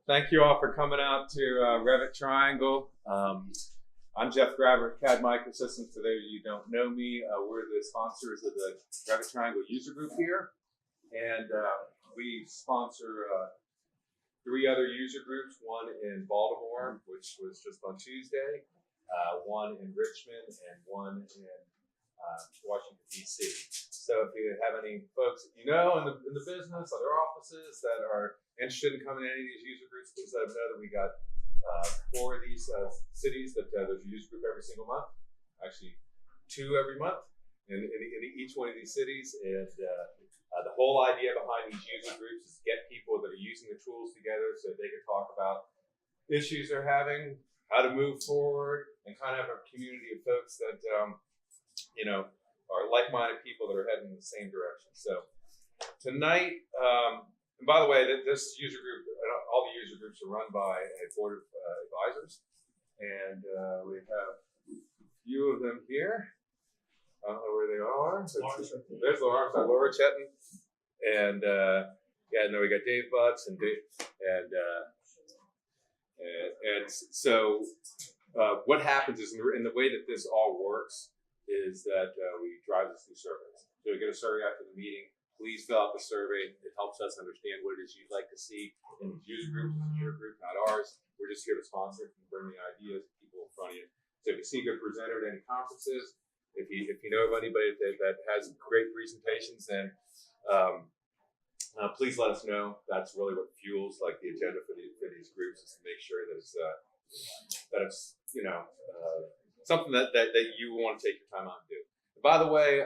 Thank you all for coming out to Revit Triangle. I'm Jeff Grabber, CAD Microsystems. For those of you who don't know me, we're the sponsors of the Revit Triangle user group here. And we sponsor 3 other user groups, one in Baltimore, which was just on Tuesday, one in Richmond, and one in Washington, D.C. So if you have any folks that you know in the business, other offices that are interested in coming to any of these user groups, please let them know that we got 4 of these cities that there's a user group every single month, actually 2 every month in each one of these cities. And the whole idea behind these user groups is to get people that are using the tools together so they can talk about issues they're having, how to move forward, and kind of have a community of folks that are like-minded people that are heading in the same direction. So tonight, and by the way, this user group, all the user groups are run by a board of advisors, and we have a few of them here. I don't know where they are. There's Laura Chetton, and we got Dave Butts and Dave, and so what happens is in the way that this all works is that we drive this through surveys. So we get a survey after the meeting. Please fill out the survey. It helps us understand what it is you'd like to see in these user groups. It's your group, not ours. We're just here to sponsor and bring the ideas to people in front of you. So if you see a good presenter at any conferences, if you know of anybody that has great presentations, then please let us know. That's really what fuels like the agenda for these groups, is to make sure that it's something that you want to take your time out and do. By the way,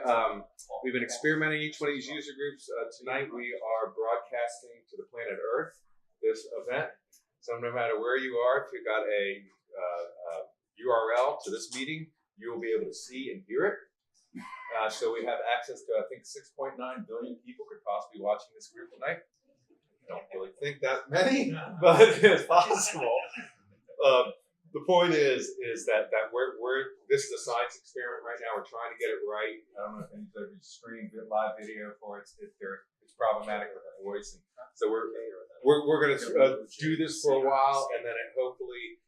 we've been experimenting each one of these user groups. Tonight we are broadcasting to the planet Earth this event. So no matter where you are, if you've got a URL to this meeting, you will be able to see and hear it. So we have access to, I think, 6.9 billion people could possibly be watching this group tonight. I don't really think that many, but it's possible. The point is that we're this is a science experiment right now. We're trying to get it right. I don't know if anybody's streaming live video for it. It's problematic with the voice, and so we're going to do this for a while, and then hopefully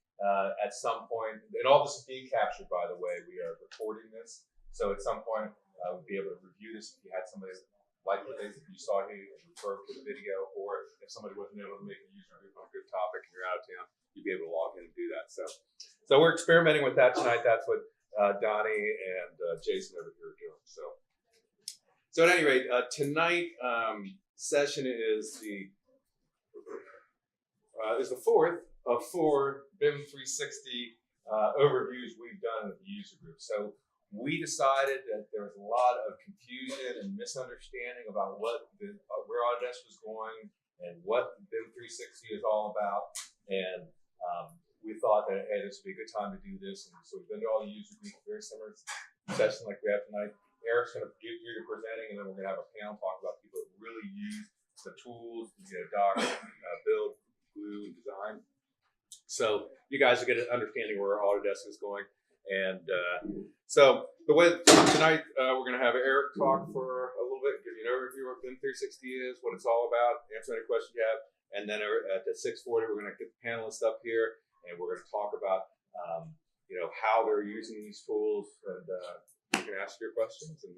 at some point, and all this is being captured, by the way. We are recording this, so at some point we'll be able to review this. If you had somebody like what you saw here and refer to the video, or if somebody wasn't able to make a user group on a good topic and you're out of town, you'd be able to log in and do that. So we're experimenting with that tonight. That's what Donnie and Jason over here are doing. So at any rate, tonight session is the 4th of 4 BIM 360 overviews we've done with the user group. So we decided that there was a lot of confusion and misunderstanding about where Autodesk was going and what BIM 360 is all about. And we thought that, hey, this would be a good time to do this. And so we've been to all the user groups, very similar session like we have tonight. Eric's going to do your presenting, and then we're going to have a panel talk about people that really use the tools, doc, build, glue, and design. So you guys will get an understanding where Autodesk is going. And so the way tonight we're going to have Eric talk for a little bit, give you an overview of what BIM 360 is, what it's all about, answer any questions you have. And then at 6:40, we're going to get the panelists up here, and we're going to talk about how they're using these tools, and you can ask your questions and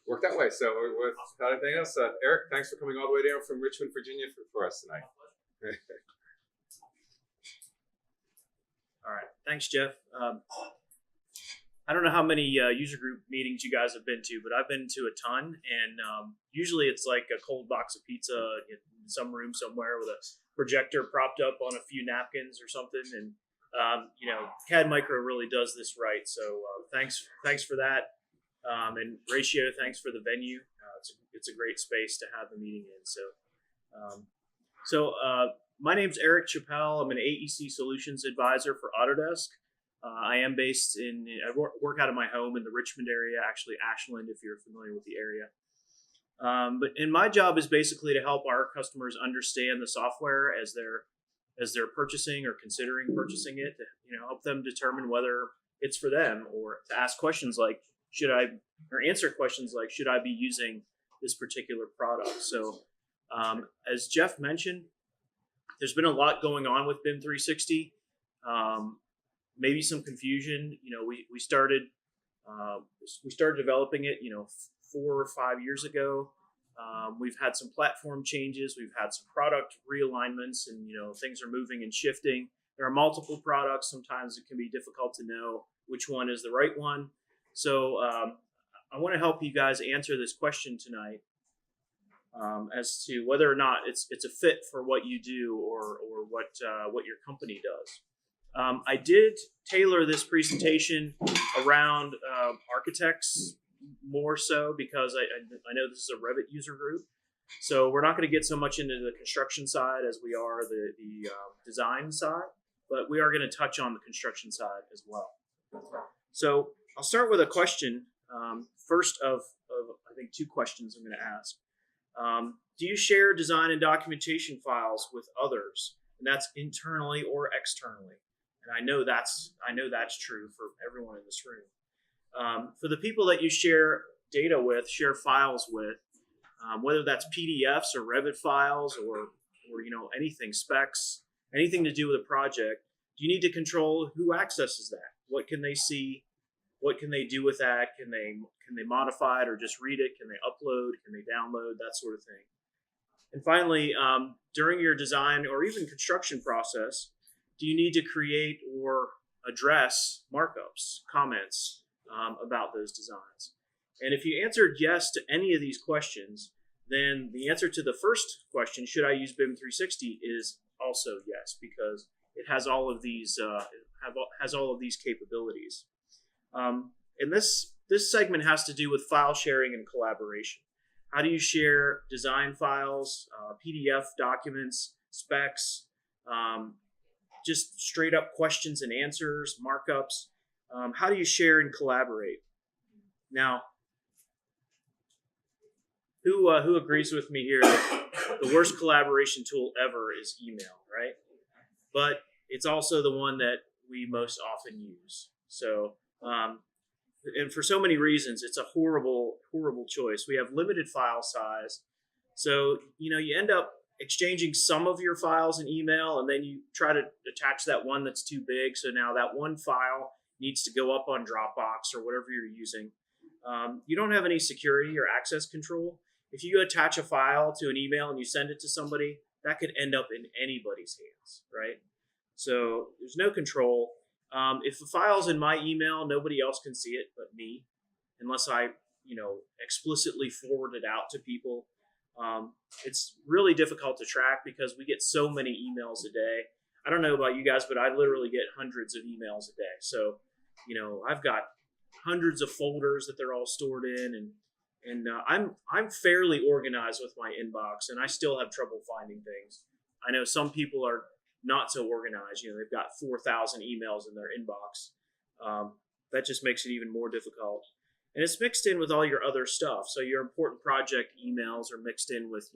work that way. So without anything else, Eric, thanks for coming all the way down from Richmond, Virginia for us tonight. All right, thanks, Jeff. I don't know how many user group meetings you guys have been to, but I've been to a ton, and usually it's like a cold box of pizza in some room somewhere with a projector propped up on a few napkins or something, and CAD Micro really does this right. So thanks for that, and Ratio, thanks for the venue. It's a great space to have a meeting in. So my name's Eric Chappelle. I'm an AEC Solutions Advisor for Autodesk. I am based I work out of my home in the Richmond area, actually Ashland, if you're familiar with the area. And my job is basically to help our customers understand the software as they're purchasing or considering purchasing it, to help them determine whether it's for them, or to ask questions like, answer questions like, should I be using this particular product? So as Jeff mentioned, There's been a lot going on with BIM 360. Maybe some confusion. We started developing it, 4 or 5 years ago. We've had some platform changes. We've had some product realignments, and things are moving and shifting. There are multiple products. Sometimes it can be difficult to know which one is the right one. So I want to help you guys answer this question tonight as to whether or not it's a fit for what you do or what your company does. I did tailor this presentation around architects more so because I know this is a Revit user group. So we're not going to get so much into the construction side as we are the design side, but we are going to touch on the construction side as well. So I'll start with a question. First of I think 2 questions I'm going to ask. Do you share design and documentation files with others? And that's internally or externally. And I know that's true for everyone in this room. For the people that you share data with, share files with, whether that's PDFs or Revit files or anything, specs, anything to do with a project, you need to control who accesses that. What can they see? What can they do with that? Can they modify it or just read it? Can they upload? Can they download? That sort of thing. And finally, during your design or even construction process, do you need to create or address markups, comments about those designs? And if you answered yes to any of these questions, then the answer to the first question, should I use BIM 360, is also yes, because it has all of these capabilities. And this segment has to do with file sharing and collaboration. How do you share design files, PDF documents, specs, just straight up questions and answers, markups? How do you share and collaborate? Now, who agrees with me here that the worst collaboration tool ever is email, right? But it's also the one that we most often use. So, and for so many reasons, it's a horrible, horrible choice. We have limited file size. So, you end up exchanging some of your files in email, and then you try to attach that one that's too big. So now that one file needs to go up on Dropbox or whatever you're using. You don't have any security or access control. If you attach a file to an email and you send it to somebody, that could end up in anybody's hands, right? So there's no control. If the file's in my email, nobody else can see it but me, unless I, explicitly forward it out to people. It's really difficult to track because we get so many emails a day. I don't know about you guys, but I literally get hundreds of emails a day. So, I've got hundreds of folders that they're all stored in, and I'm fairly organized with my inbox, and I still have trouble finding things. I know some people are not so organized. They've got 4,000 emails in their inbox. That just makes it even more difficult. And it's mixed in with all your other stuff. So your important project emails are mixed in with,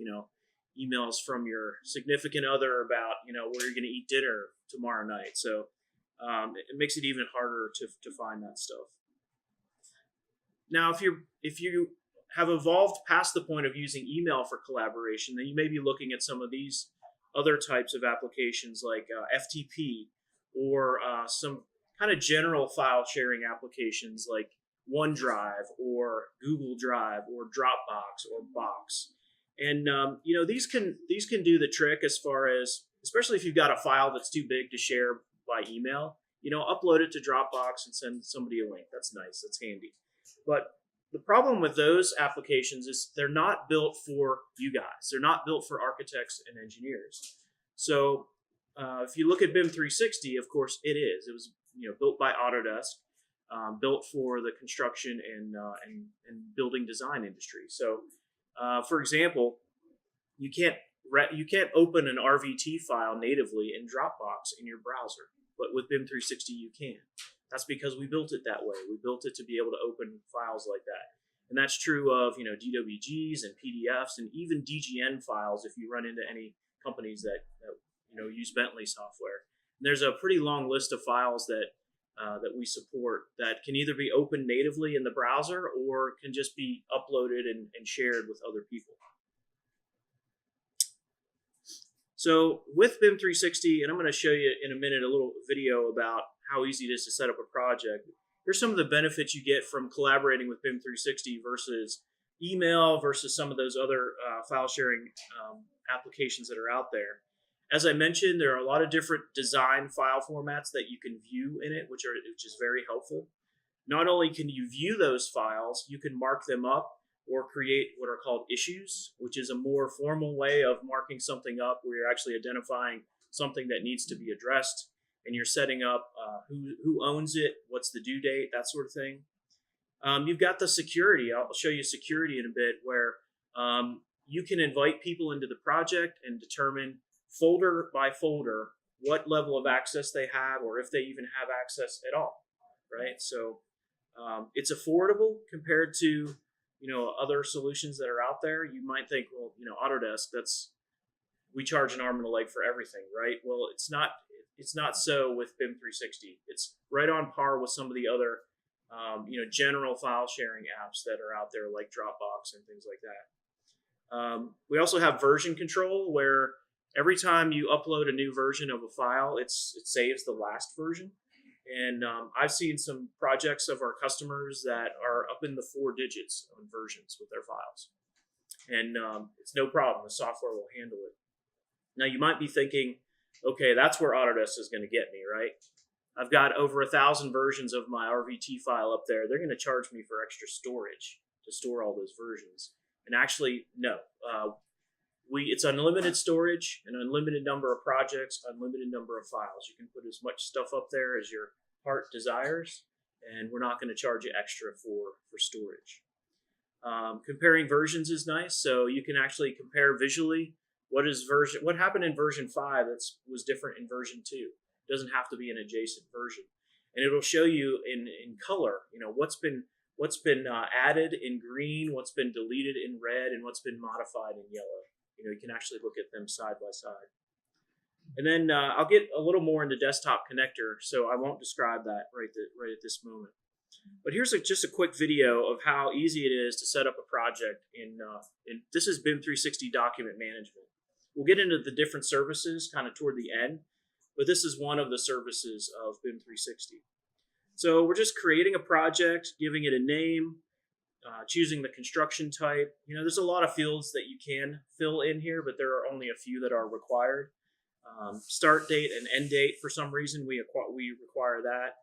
emails from your significant other about, where you're going to eat dinner tomorrow night. So it makes it even harder to find that stuff. Now, if you have evolved past the point of using email for collaboration, then you may be looking at some of these other types of applications like FTP or some kind of general file sharing applications like OneDrive or Google Drive or Dropbox or Box. And these can do the trick as far as, especially if you've got a file that's too big to share by email, upload it to Dropbox and send somebody a link. That's nice. That's handy. But the problem with those applications is they're not built for you guys. They're not built for architects and engineers. So if you look at BIM 360, of course it is. It was built by Autodesk, built for the construction and building design industry. So for example, you can't open an RVT file natively in Dropbox in your browser, but with BIM 360 you can. That's because we built it that way. We built it to be able to open files like that. And that's true of, DWGs and PDFs and even DGN files if you run into any companies that use Bentley software. And there's a pretty long list of files that we support that can either be opened natively in the browser or can just be uploaded and shared with other people. So with BIM 360, and I'm going to show you in a minute a little video about how easy it is to set up a project. Here's some of the benefits you get from collaborating with BIM 360 versus email versus some of those other file sharing applications that are out there. As I mentioned, there are a lot of different design file formats that you can view in it, which is very helpful. Not only can you view those files, you can mark them up or create what are called issues, which is a more formal way of marking something up where you're actually identifying something that needs to be addressed, and you're setting up who owns it, what's the due date, that sort of thing. You've got the security. I'll show you security in a bit, where you can invite people into the project and determine folder by folder what level of access they have, or if they even have access at all, right? So it's affordable compared to other solutions that are out there. You might think, well, Autodesk, we charge an arm and a leg for everything, right? Well, it's not so with BIM 360. It's right on par with some of the other general file sharing apps that are out there, like Dropbox and things like that. We also have version control, where every time you upload a new version of a file, it saves the last version. And I've seen some projects of our customers that are up in the 4 digits on versions with their files. And it's no problem. The software will handle it. Now, you might be thinking, okay, that's where Autodesk is going to get me, right? I've got over 1,000 versions of my RVT file up there. They're going to charge me for extra storage to store all those versions. And actually, no. It's unlimited storage, an unlimited number of projects, unlimited number of files. You can put as much stuff up there as your heart desires, and we're not going to charge you extra for storage. Comparing versions is nice, so you can actually compare visually what happened in version 5 that was different in version 2. It doesn't have to be an adjacent version, and it'll show you in color, what's been added in green, what's been deleted in red, and what's been modified in yellow. You can actually look at them side by side. And then I'll get a little more into desktop connector, so I won't describe that right at this moment. But here's just a quick video of how easy it is to set up a project this is BIM 360 document management. We'll get into the different services kind of toward the end, but this is one of the services of BIM 360. So we're just creating a project, giving it a name, choosing the construction type. There's a lot of fields that you can fill in here, but there are only a few that are required. Start date and end date, for some reason, we require that.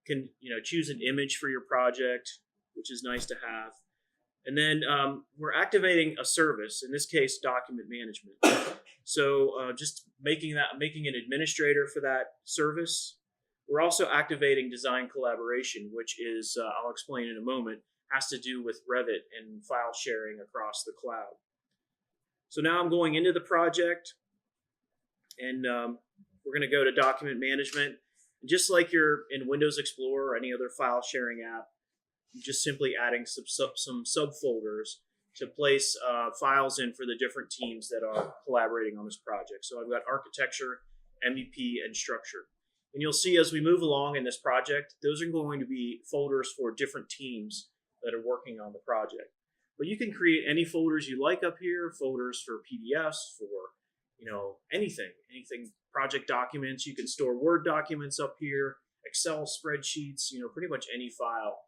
Can choose an image for your project, which is nice to have. And then we're activating a service, in this case, document management. So just making an administrator for that service. We're also activating design collaboration, which is, I'll explain in a moment, has to do with Revit and file sharing across the cloud. So now I'm going into the project, and we're going to go to document management. And just like you're in Windows Explorer or any other file sharing app, you're just simply adding some subfolders to place files in for the different teams that are collaborating on this project. So I've got architecture, MEP, and structure. And you'll see as we move along in this project, those are going to be folders for different teams that are working on the project. But you can create any folders you like up here, folders for PDFs, for anything, project documents. You can store Word documents up here, Excel spreadsheets, pretty much any file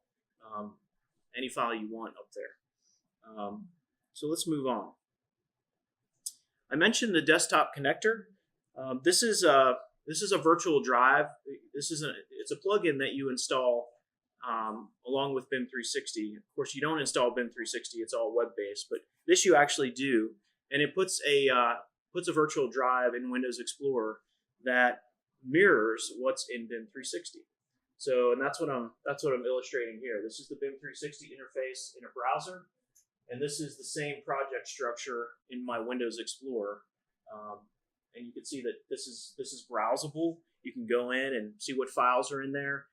you want up there. So let's move on. I mentioned the desktop connector. This is a virtual drive. It's a plugin that you install along with BIM 360. Of course, you don't install BIM 360; it's all web-based. But this you actually do, and it puts a virtual drive in Windows Explorer that mirrors what's in BIM 360. So, and that's what I'm illustrating here. This is the BIM 360 interface in a browser, and this is the same project structure in my Windows Explorer. And you can see that this is browsable. You can go in and see what files are in there.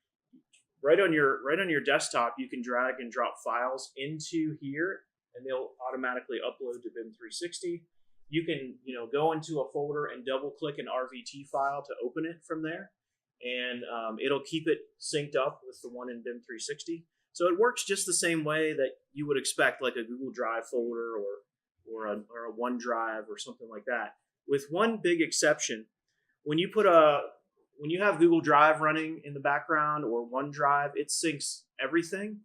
Right on your desktop, you can drag and drop files into here, and they'll automatically upload to BIM 360. You can go into a folder and double click an RVT file to open it from there, and it'll keep it synced up with the one in BIM 360. So it works just the same way that you would expect, like a Google Drive folder or a OneDrive or something like that. with one big exception. When you have Google Drive running in the background or OneDrive, it syncs everything.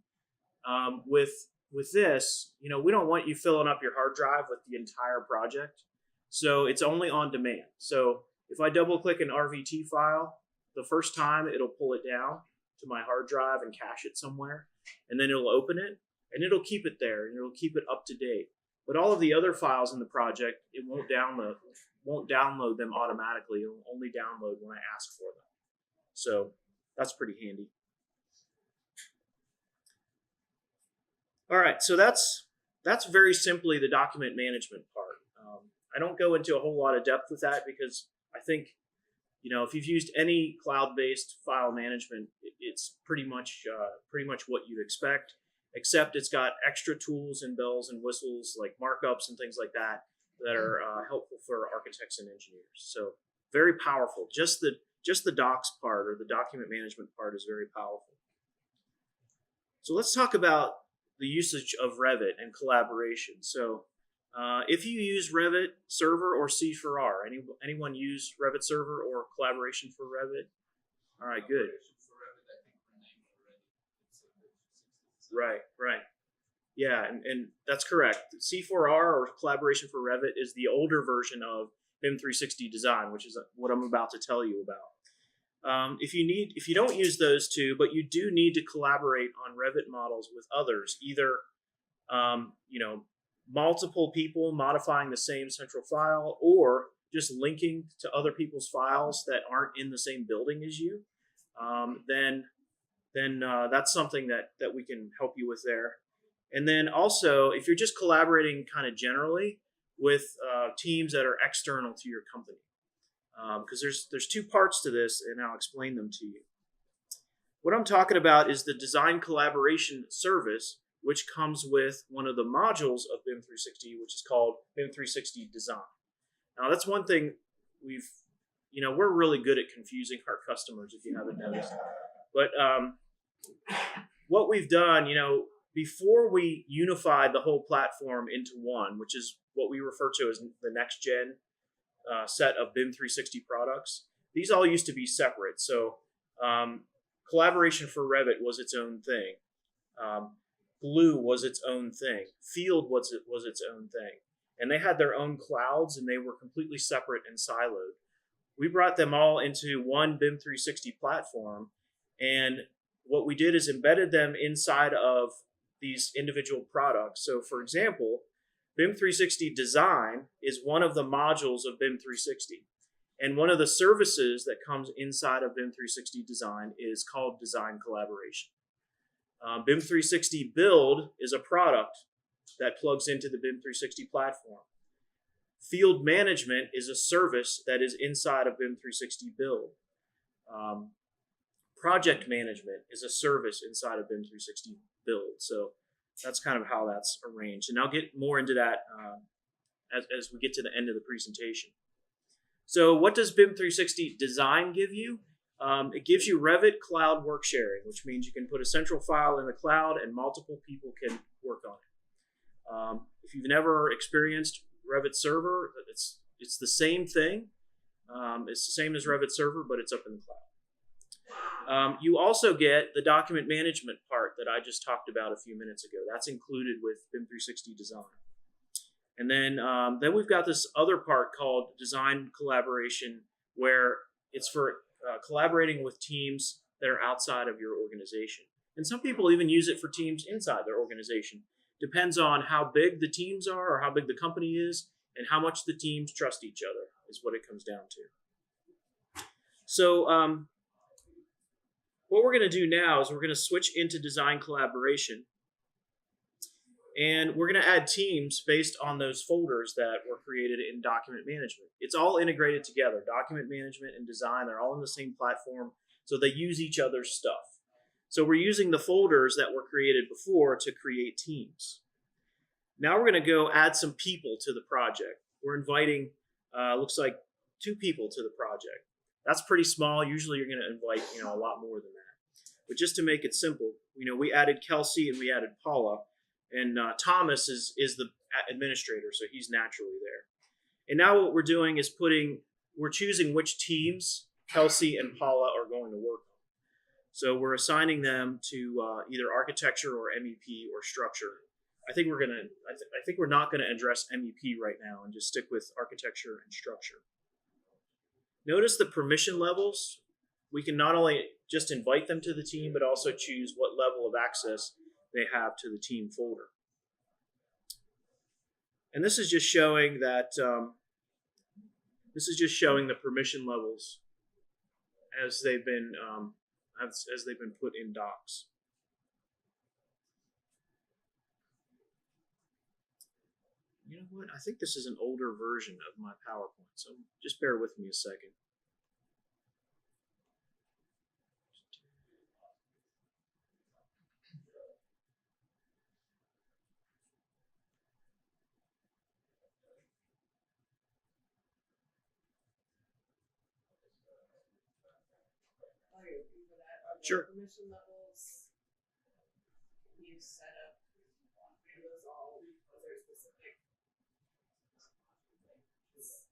With this, we don't want you filling up your hard drive with the entire project. So it's only on demand. So if I double click an RVT file, the first time it'll pull it down to my hard drive and cache it somewhere, and then it'll open it and it'll keep it there and it'll keep it up to date. But all of the other files in the project, it won't download them automatically. It'll only download when I ask for them. So that's pretty handy. All right, so that's very simply the document management part. I don't go into a whole lot of depth with that because I think, if you've used any cloud-based file management, it's pretty much what you'd expect, except it's got extra tools and bells and whistles like markups and things like that are helpful for architects and engineers. So very powerful. Just the docs part or the document management part is very powerful. So let's talk about the usage of Revit and collaboration. So if you use Revit Server or C4R, anyone use Revit Server or collaboration for Revit? All right, good. Right. Yeah, and that's correct. C4R or collaboration for Revit is the older version of BIM 360 Design, which is what I'm about to tell you about. If you don't use those two, but you do need to collaborate on Revit models with others, either multiple people modifying the same central file, or just linking to other people's files that aren't in the same building as you, then that's something that we can help you with there. And then also, if you're just collaborating kind of generally with teams that are external to your company, because there's two parts to this, and I'll explain them to you. What I'm talking about is the design collaboration service, which comes with one of the modules of BIM 360, which is called BIM 360 Design. Now, that's one thing we're really good at confusing our customers, if you haven't noticed. But what we've done, before we unified the whole platform into one, which is what we refer to as the next gen set of BIM 360 products, these all used to be separate. So collaboration for Revit was its own thing. Glue was its own thing. Field was its own thing. And they had their own clouds, and they were completely separate and siloed. We brought them all into one BIM 360 platform, and what we did is embedded them inside of these individual products. So for example, BIM 360 Design is one of the modules of BIM 360. And one of the services that comes inside of BIM 360 Design is called Design Collaboration. BIM 360 Build is a product that plugs into the BIM 360 platform. Field Management is a service that is inside of BIM 360 Build. Project Management is a service inside of BIM 360 Build. So that's kind of how that's arranged. And I'll get more into that as we get to the end of the presentation. So what does BIM 360 Design give you? It gives you Revit cloud work sharing, which means you can put a central file in the cloud and multiple people can work on it. If you've never experienced Revit Server, it's the same thing. It's the same as Revit Server, but it's up in the cloud. You also get the document management part that I just talked about a few minutes ago. That's included with BIM 360 Design. And then we've got this other part called Design Collaboration, where it's for collaborating with teams that are outside of your organization. And some people even use it for teams inside their organization. Depends on how big the teams are or how big the company is and how much the teams trust each other is what it comes down to. So what we're going to do now is we're going to switch into design collaboration. And we're going to add teams based on those folders that were created in document management. It's all integrated together. Document management and design, they're all in the same platform, so they use each other's stuff. So we're using the folders that were created before to create teams. Now we're going to go add some people to the project. We're inviting, looks like 2 people to the project. That's pretty small. Usually you're going to invite, a lot more than that. But just to make it simple, we added Kelsey and we added Paula. And Thomas is the administrator, so he's naturally there. And now what we're doing is we're choosing which teams Kelsey and Paula are going to work on. So we're assigning them to either architecture or MEP or structure. I think we're not gonna address MEP right now and just stick with architecture and structure. Notice the permission levels. We can not only just invite them to the team, but also choose what level of access they have to the team folder. And this is just showing that the permission levels as they've been put in docs. You know what? I think this is an older version of my PowerPoint, so just bear with me a second. Sure. Permission levels you set up, those all, was there a specific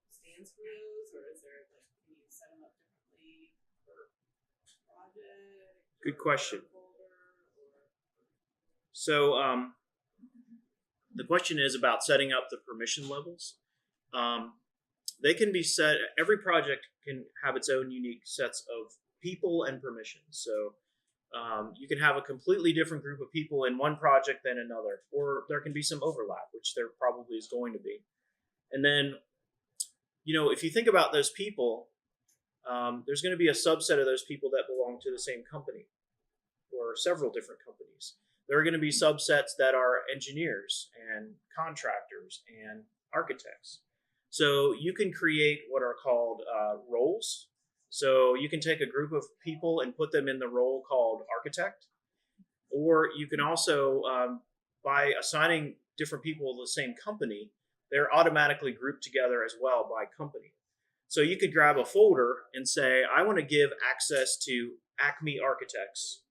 stance for those, or is there like, can you set them up differently per project? Good question. Folder, or? So the question is about setting up the permission levels. They can be set. Every project can have its own unique sets of people and permissions. So you can have a completely different group of people in one project than another, or there can be some overlap, which there probably is going to be. And then, if you think about those people, there's going to be a subset of those people that belong to the same company or several different companies. There are going to be subsets that are engineers and contractors and architects. So you can create what are called roles. So you can take a group of people and put them in the role called architect, or you can also, by assigning different people to the same company, they're automatically grouped together as well by company. So you could grab a folder and say, I want to give access to Acme Architects,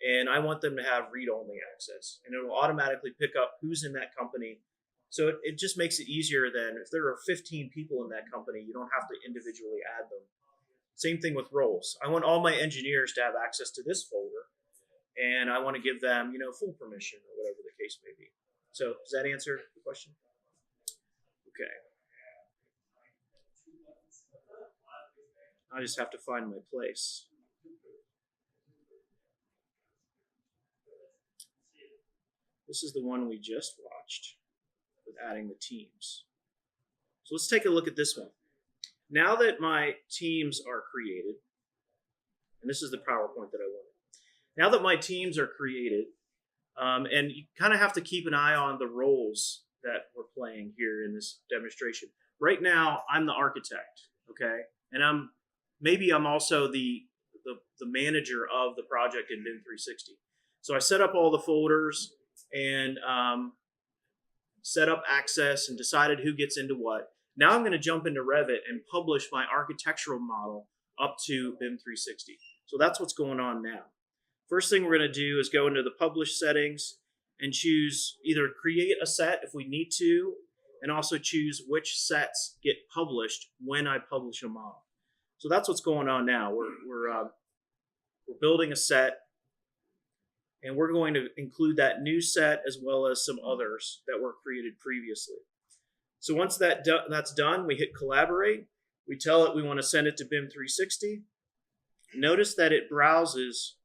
and I want them to have read-only access, and it will automatically pick up who's in that company. So it just makes it easier than if there are 15 people in that company, you don't have to individually add them. Same thing with roles. I want all my engineers to have access to this folder, and I want to give them, full permission or whatever the case may be. So does that answer the question? Okay. I just have to find my place. This is the one we just watched with adding the teams. So let's take a look at this one. Now that my teams are created, and this is the PowerPoint that I wanted. Now that my teams are created, and you kind of have to keep an eye on the roles that we're playing here in this demonstration. Right now, I'm the architect, okay? And I'm also the manager of the project in BIM 360. So I set up all the folders and set up access and decided who gets into what. Now I'm going to jump into Revit and publish my architectural model up to BIM 360. So that's what's going on now. First thing we're going to do is go into the publish settings and choose either create a set if we need to, and also choose which sets get published when I publish a model. So that's what's going on now. We're building a set, and we're going to include that new set as well as some others that were created previously. So once that's done, we hit collaborate. We tell it we want to send it to BIM 360. Notice that it browses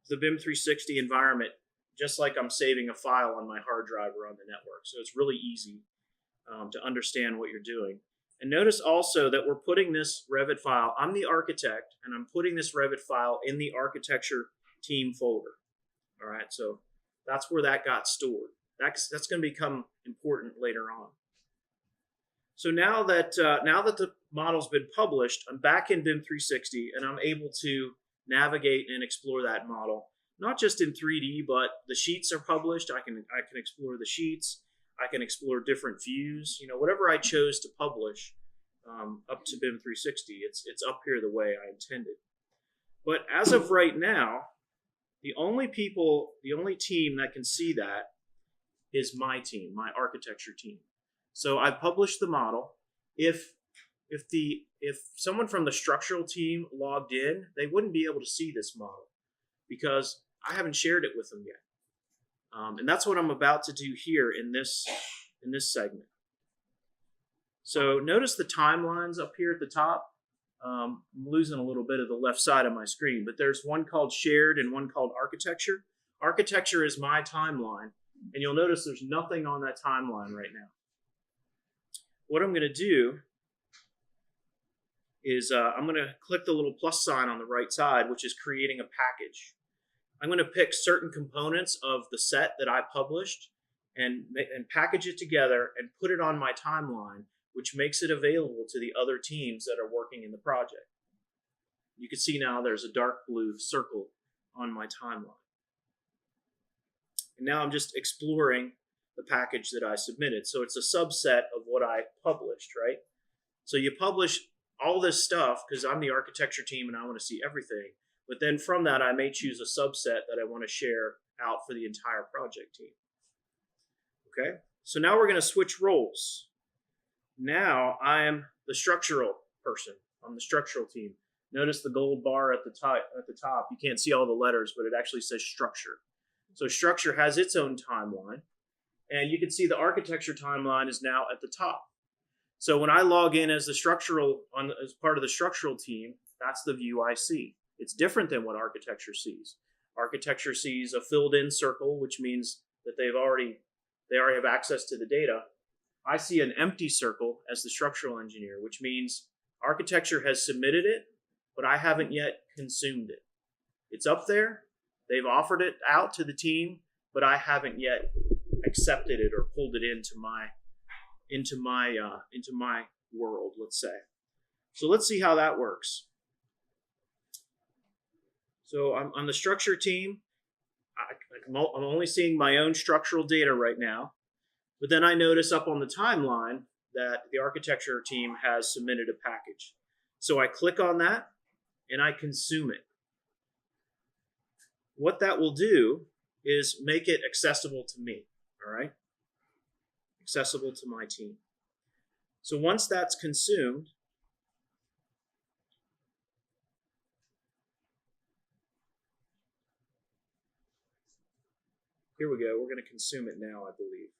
the BIM 360 environment just like I'm saving a file on my hard drive or on the network. So it's really easy to understand what you're doing. And notice also that we're putting this Revit file, I'm the architect, and I'm putting this Revit file in the architecture team folder. All right, so that's where that got stored. That's going to become important later on. So now that the model's been published, I'm back in BIM 360, and I'm able to navigate and explore that model, not just in 3D, but the sheets are published. I can explore the sheets. I can explore different views. Whatever I chose to publish up to BIM 360, it's up here the way I intended. But as of right now, the only team that can see that is my team, my architecture team. So I've published the model, if someone from the structural team logged in, they wouldn't be able to see this model because I haven't shared it with them yet. And that's what I'm about to do here in this segment. So notice the timelines up here at the top. I'm losing a little bit of the left side of my screen, but there's one called shared and one called architecture. Architecture is my timeline, and you'll notice there's nothing on that timeline right now. What I'm going to do is I'm going to click the little plus sign on the right side, which is creating a package. I'm going to pick certain components of the set that I published and package it together and put it on my timeline, which makes it available to the other teams that are working in the project. You can see now there's a dark blue circle on my timeline. And now I'm just exploring the package that I submitted. So it's a subset of what I published, right? So you publish all this stuff because I'm the architecture team and I want to see everything. But then from that, I may choose a subset that I want to share out for the entire project team. Okay, so now we're going to switch roles. Now I am the structural person on the structural team. Notice the gold bar at the top. You can't see all the letters, but it actually says structure. So structure has its own timeline. And you can see the architecture timeline is now at the top. So when I log in as as part of the structural team, that's the view I see. It's different than what architecture sees. Architecture sees a filled in circle, which means that they already have access to the data. I see an empty circle as the structural engineer, which means architecture has submitted it, but I haven't yet consumed it. It's up there. They've offered it out to the team, but I haven't yet accepted it or pulled it into my world, let's say. So let's see how that works. So I'm on the structure team. I'm only seeing my own structural data right now, but then I notice up on the timeline that the architecture team has submitted a package. So I click on that and I consume it. What that will do is make it accessible to me, all right? Accessible to my team. So once that's consumed, here we go. We're going to consume it now, I believe.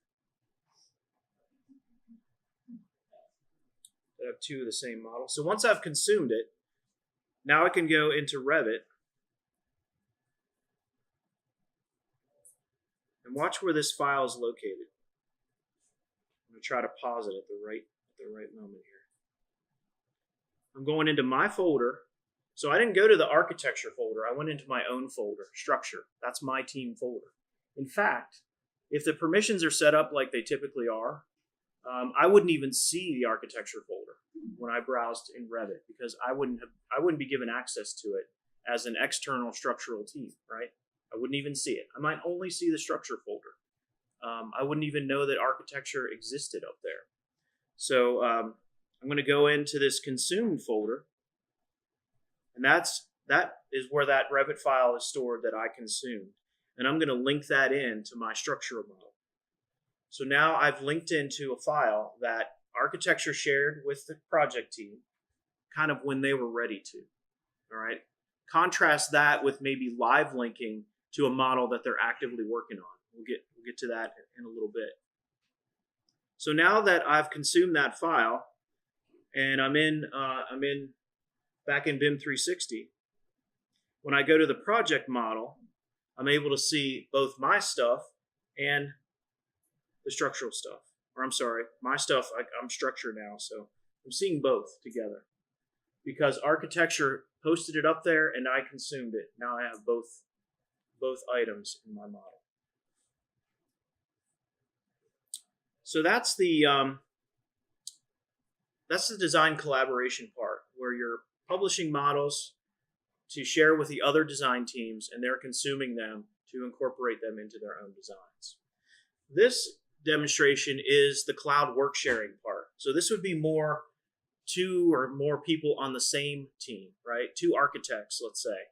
I have two of the same model. So once I've consumed it, now I can go into Revit and watch where this file is located. I'm going to try to pause it at the right moment here. I'm going into my folder. So I didn't go to the architecture folder. I went into my own folder, structure. That's my team folder. In fact, if the permissions are set up like they typically are, I wouldn't even see the architecture folder when I browsed in Revit because I wouldn't be given access to it as an external structural team, right? I wouldn't even see it. I might only see the structure folder. I wouldn't even know that architecture existed up there. So I'm going to go into this consumed folder, and that is where that Revit file is stored that I consumed. And I'm going to link that in to my structural model. So now I've linked into a file that architecture shared with the project team kind of when they were ready to. All right. Contrast that with maybe live linking to a model that they're actively working on. We'll get to that in a little bit. So now that I've consumed that file and I'm back in BIM 360, when I go to the project model, I'm able to see both my stuff and the structural stuff. Or I'm sorry, my stuff, I'm structure now, so I'm seeing both together. Because architecture posted it up there and I consumed it. Now I have both items in my model. So that's the design collaboration part, where you're publishing models to share with the other design teams, and they're consuming them to incorporate them into their own designs. This demonstration is the cloud work sharing part. So this would be two or more people on the same team, right? Two architects, let's say.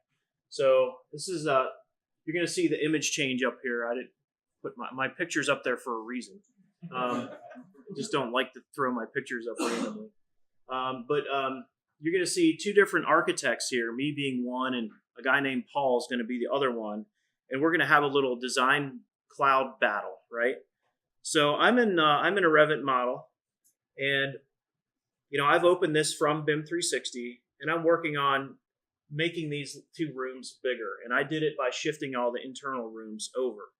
So this is you're going to see the image change up here. I didn't put my pictures up there for a reason. Just don't like to throw my pictures up randomly. But you're going to see two different architects here, me being one, and a guy named Paul is going to be the other one. And we're going to have a little design cloud battle, right? So I'm in a Revit model, and I've opened this from BIM 360, and I'm working on making these two rooms bigger. And I did it by shifting all the internal rooms over.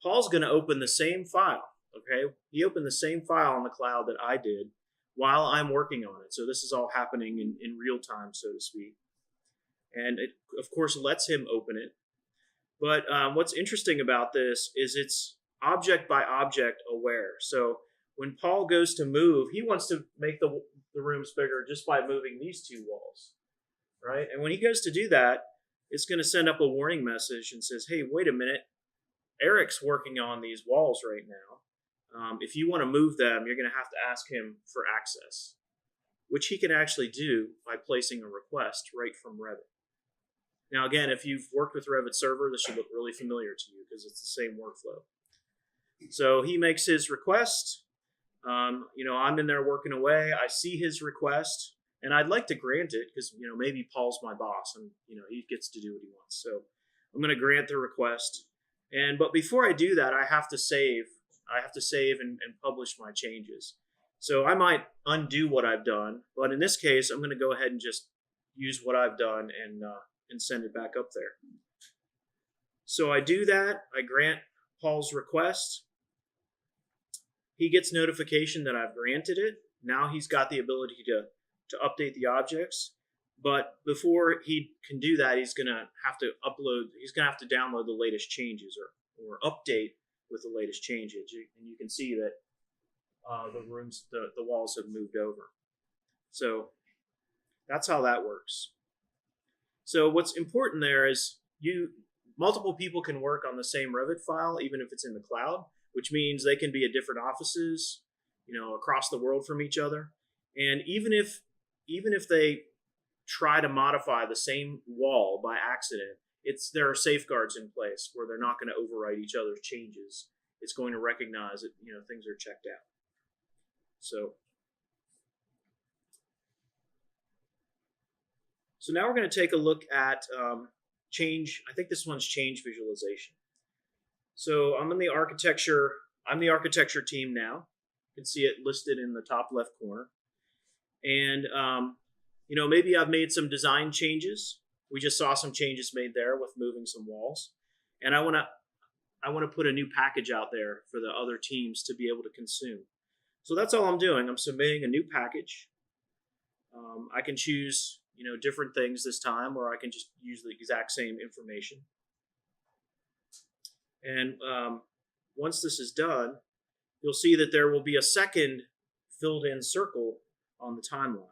Paul's going to open the same file. Okay, he opened the same file on the cloud that I did while I'm working on it. So this is all happening in real time, so to speak. And it, of course, lets him open it. But what's interesting about this is it's object by object aware. So when Paul goes to move, he wants to make the rooms bigger just by moving these two walls, right? And when he goes to do that, it's going to send up a warning message and says, hey, wait a minute. Eric's working on these walls right now. If you want to move them, you're going to have to ask him for access, which he can actually do by placing a request right from Revit. Now, again, if you've worked with Revit Server, this should look really familiar to you because it's the same workflow. So he makes his request. I'm in there working away. I see his request, and I'd like to grant it because, maybe Paul's my boss and, he gets to do what he wants. So I'm going to grant the request. But before I do that, I have to save and publish my changes. So I might undo what I've done, but in this case, I'm going to go ahead and just use what I've done and send it back up there. So I do that. I grant Paul's request. He gets notification that I've granted it. Now he's got the ability to update the objects. But before he can do that, he's going to have to download the latest changes or update with the latest changes. And you can see that the walls have moved over. So that's how that works. So what's important there is multiple people can work on the same Revit file, even if it's in the cloud, which means they can be at different offices, across the world from each other. And even if they try to modify the same wall by accident, there are safeguards in place where they're not going to overwrite each other's changes. It's going to recognize that things are checked out. So now we're going to take a look at change. I think this one's change visualization. So I'm the architecture team now. You can see it listed in the top left corner. And maybe I've made some design changes. We just saw some changes made there with moving some walls. And I want to put a new package out there for the other teams to be able to consume. So that's all I'm doing. I'm submitting a new package. I can choose, different things this time, or I can just use the exact same information. And once this is done, you'll see that there will be a second filled in circle on the timeline.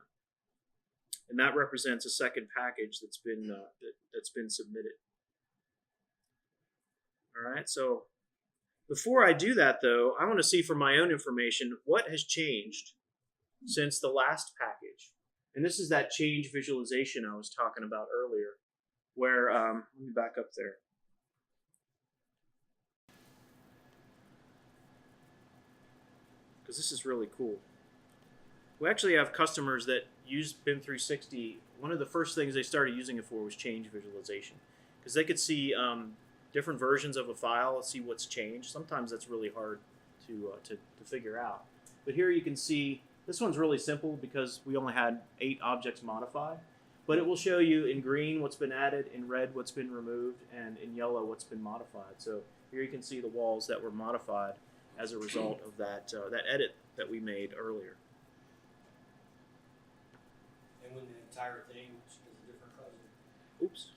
And that represents a second package that's been submitted. All right, so before I do that, though, I want to see for my own information what has changed since the last package. And this is that change visualization I was talking about earlier, where, let me back up there. Because this is really cool. We actually have customers that use BIM 360. One of the first things they started using it for was change visualization, because they could see different versions of a file, see what's changed. Sometimes that's really hard to figure out. But here you can see this one's really simple because we only had 8 objects modified. But it will show you in green what's been added, in red what's been removed, and in yellow what's been modified. So here you can see the walls that were modified as a result of that edit that we made earlier. And when the entire thing is a different color. Oops.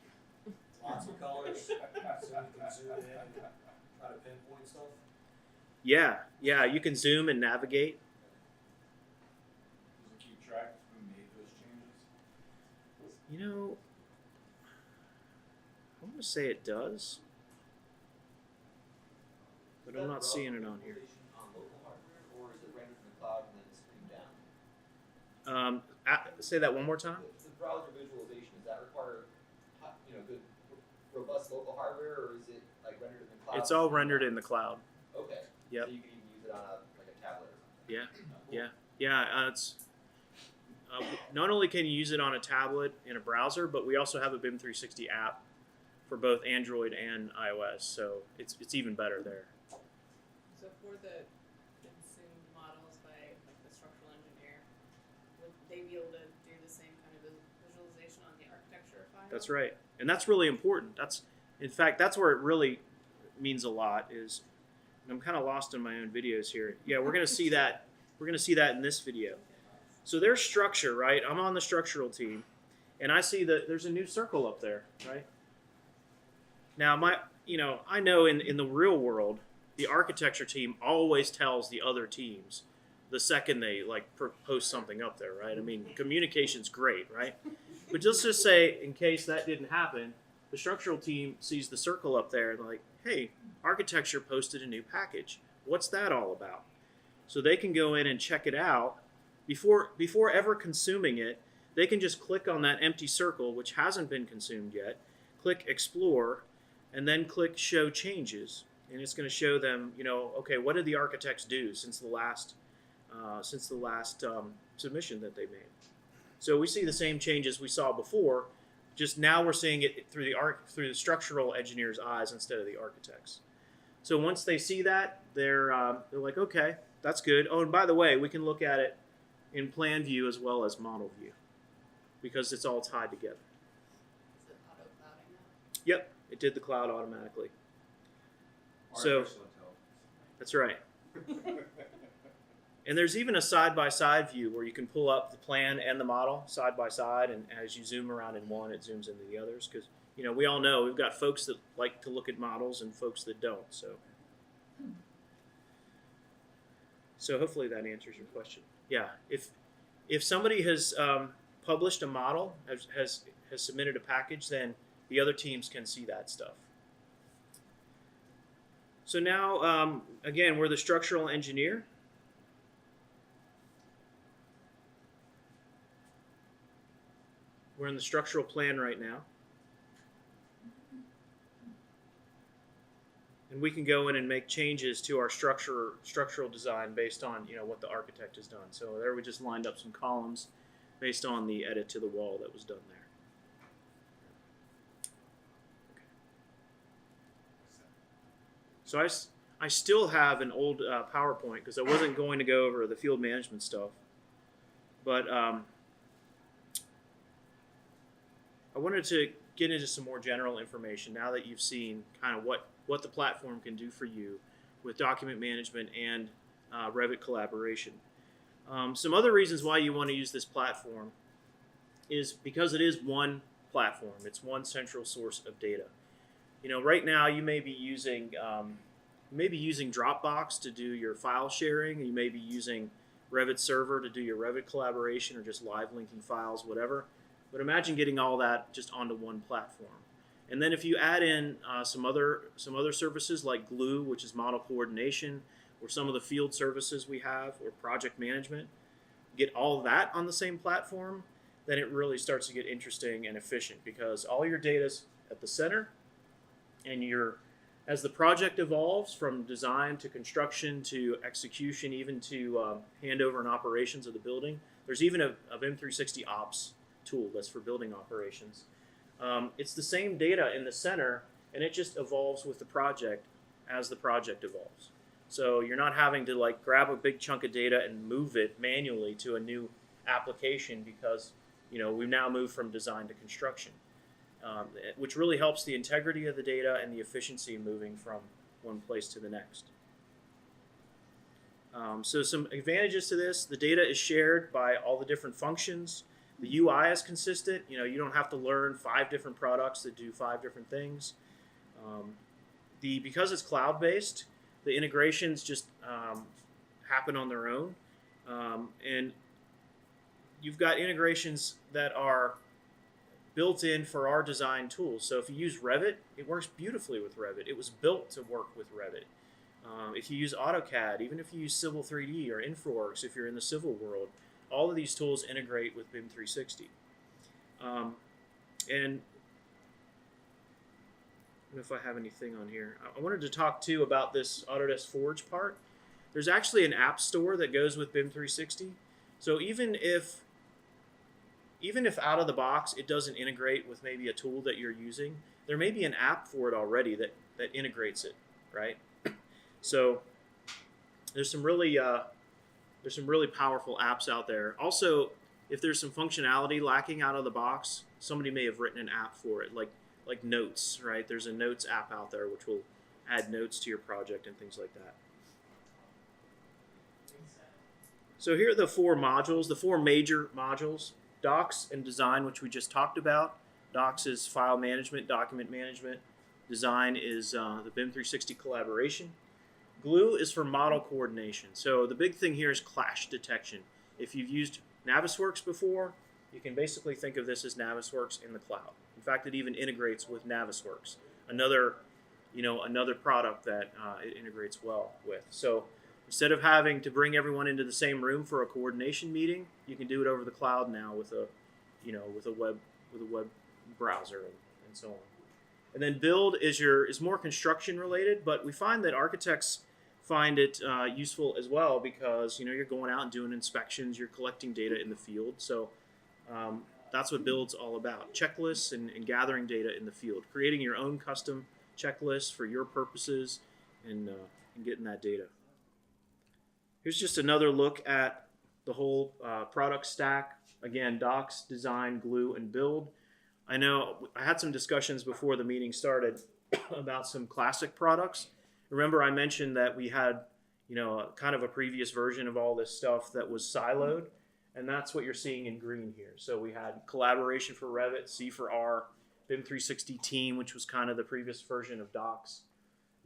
Lots of colors, so we can zoom in and try to pinpoint stuff. Yeah, you can zoom and navigate. Does it keep track of who made those changes? I want to say it does, but I'm not seeing it on here. On local hardware, or is it rendered in the cloud and then streamed down? Say that one more time. The browser visualization, does that require good, robust local hardware, or is it like rendered in the cloud? It's all rendered in the cloud. Okay. Yep. So you can even use it on a Yeah, yeah. It's not only can you use it on a tablet in a browser, but we also have a BIM 360 app for both Android and iOS, so it's even better there. So for the consumed models by like the structural engineer, would they be able to do the same kind of visualization on the architecture file? That's right, and that's really important. In fact, that's where it really means a lot. Is, and I'm kind of lost in my own videos here. Yeah, we're gonna see that. We're gonna see that in this video. So there's structure, right? I'm on the structural team, and I see that there's a new circle up there, right? Now, I know in the real world, the architecture team always tells the other teams the second they post something up there, right? I mean, communication's great, right? But let's just say, in case that didn't happen, the structural team sees the circle up there and like, hey, architecture posted a new package. What's that all about? So they can go in and check it out before ever consuming it. They can just click on that empty circle, which hasn't been consumed yet, click Explore, and then click Show Changes. And it's going to show them, okay, what did the architects do since the last submission that they made? So we see the same changes we saw before, just now we're seeing it through the structural engineer's eyes instead of the architects. So once they see that, they're like, okay, that's good. Oh, and by the way, we can look at it in plan view as well as model view because it's all tied together. Is it auto-clouding now? Yep, it did the cloud automatically. So Artificial intelligence. that's right. And there's even a side-by-side view where you can pull up the plan and the model side by side, and as you zoom around in one, it zooms into the others. Because we all know we've got folks that like to look at models and folks that don't. So hopefully that answers your question. Yeah, if somebody has published a model, has submitted a package, then the other teams can see that stuff. So now, again, we're the structural engineer. We're in the structural plan right now. And we can go in and make changes to our structural design based on what the architect has done. So there we just lined up some columns based on the edit to the wall that was done there. So I still have an old PowerPoint because I wasn't going to go over the field management stuff. But I wanted to get into some more general information now that you've seen kind of what the platform can do for you with document management and Revit collaboration. Some other reasons why you want to use this platform is because it is one platform. It's one central source of data. Right now you may be using Dropbox to do your file sharing. You may be using Revit Server to do your Revit collaboration or just live linking files, whatever. But imagine getting all that just onto one platform. And then if you add in some other services like Glue, which is model coordination, or some of the field services we have, or project management, get all that on the same platform, then it really starts to get interesting and efficient because all your data's at the center, and as the project evolves from design to construction to execution, even to handover and operations of the building, there's even a BIM 360 Ops tool that's for building operations. It's the same data in the center, and it just evolves with the project as the project evolves. So you're not having to grab a big chunk of data and move it manually to a new application because we've now moved from design to construction, which really helps the integrity of the data and the efficiency moving from one place to the next. So some advantages to this: the data is shared by all the different functions. The UI is consistent. You don't have to learn 5 different products that do 5 different things. Because it's cloud-based, the integrations just happen on their own. And you've got integrations that are built in for our design tools. So if you use Revit, it works beautifully with Revit. It was built to work with Revit. If you use AutoCAD, even if you use Civil 3D or InfraWorks, if you're in the civil world, all of these tools integrate with BIM 360. And I don't know if I have anything on here. I wanted to talk too about this Autodesk Forge part. there's actually an app store that goes with BIM 360. So even if out of the box it doesn't integrate with maybe a tool that you're using, there may be an app for it already that integrates it, right? So there's some really powerful apps out there. Also, if there's some functionality lacking out of the box, somebody may have written an app for it, like Notes, right? There's a Notes app out there which will add notes to your project and things like that. So here are the four modules, the four major modules: Docs and Design, which we just talked about. Docs is file management, document management. Design is the BIM 360 collaboration. Glue is for model coordination. So the big thing here is clash detection. If you've used Navisworks before, you can basically think of this as Navisworks in the cloud. In fact, it even integrates with Navisworks, another product that it integrates well with. So instead of having to bring everyone into the same room for a coordination meeting, you can do it over the cloud now with a web browser and so on. And then Build is more construction related, but we find that architects find it useful as well, because you're going out and doing inspections, you're collecting data in the field. So that's what Build's all about: checklists and gathering data in the field, creating your own custom checklists for your purposes, and getting that data. Here's just another look at the whole product stack. Again, Docs, Design, Glue, and Build. I know I had some discussions before the meeting started about some classic products. Remember, I mentioned that we had, kind of a previous version of all this stuff that was siloed, and that's what you're seeing in green here. So we had collaboration for Revit, C for R, BIM 360 Team, which was kind of the previous version of Docs,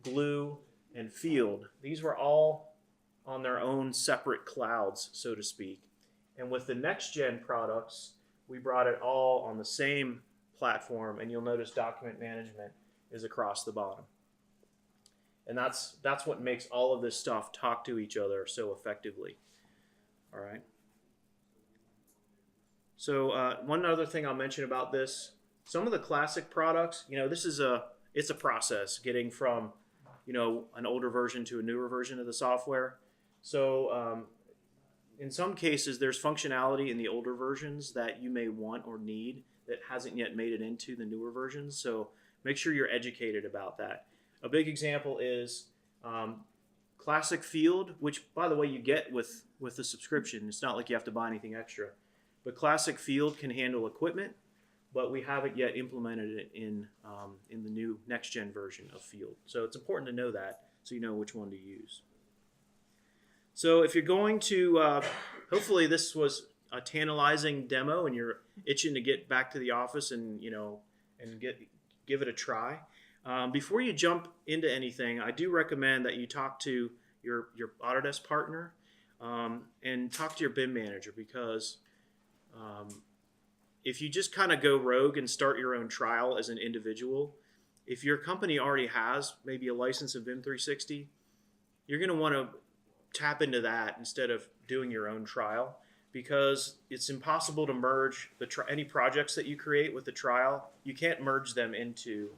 Glue, and Field. These were all on their own separate clouds, so to speak. And with the next gen products, we brought it all on the same platform, and you'll notice document management is across the bottom. And that's what makes all of this stuff talk to each other so effectively. All right. So one other thing I'll mention about this: some of the classic products, it's a process getting from, an older version to a newer version of the software. So in some cases, there's functionality in the older versions that you may want or need that hasn't yet made it into the newer versions. So make sure you're educated about that. A big example is Classic Field, which, by the way, you get with the subscription. It's not like you have to buy anything extra. But Classic Field can handle equipment, but we haven't yet implemented it in the new next-gen version of Field. So it's important to know that, so you know which one to use. So if you're going to, hopefully this was a tantalizing demo and you're itching to get back to the office and give it a try. Before you jump into anything, I do recommend that you talk to your Autodesk partner and talk to your BIM manager, because if you just kind of go rogue and start your own trial as an individual, if your company already has maybe a license of BIM 360, you're going to want to tap into that instead of doing your own trial, because it's impossible to merge any projects that you create with the trial. You can't merge them into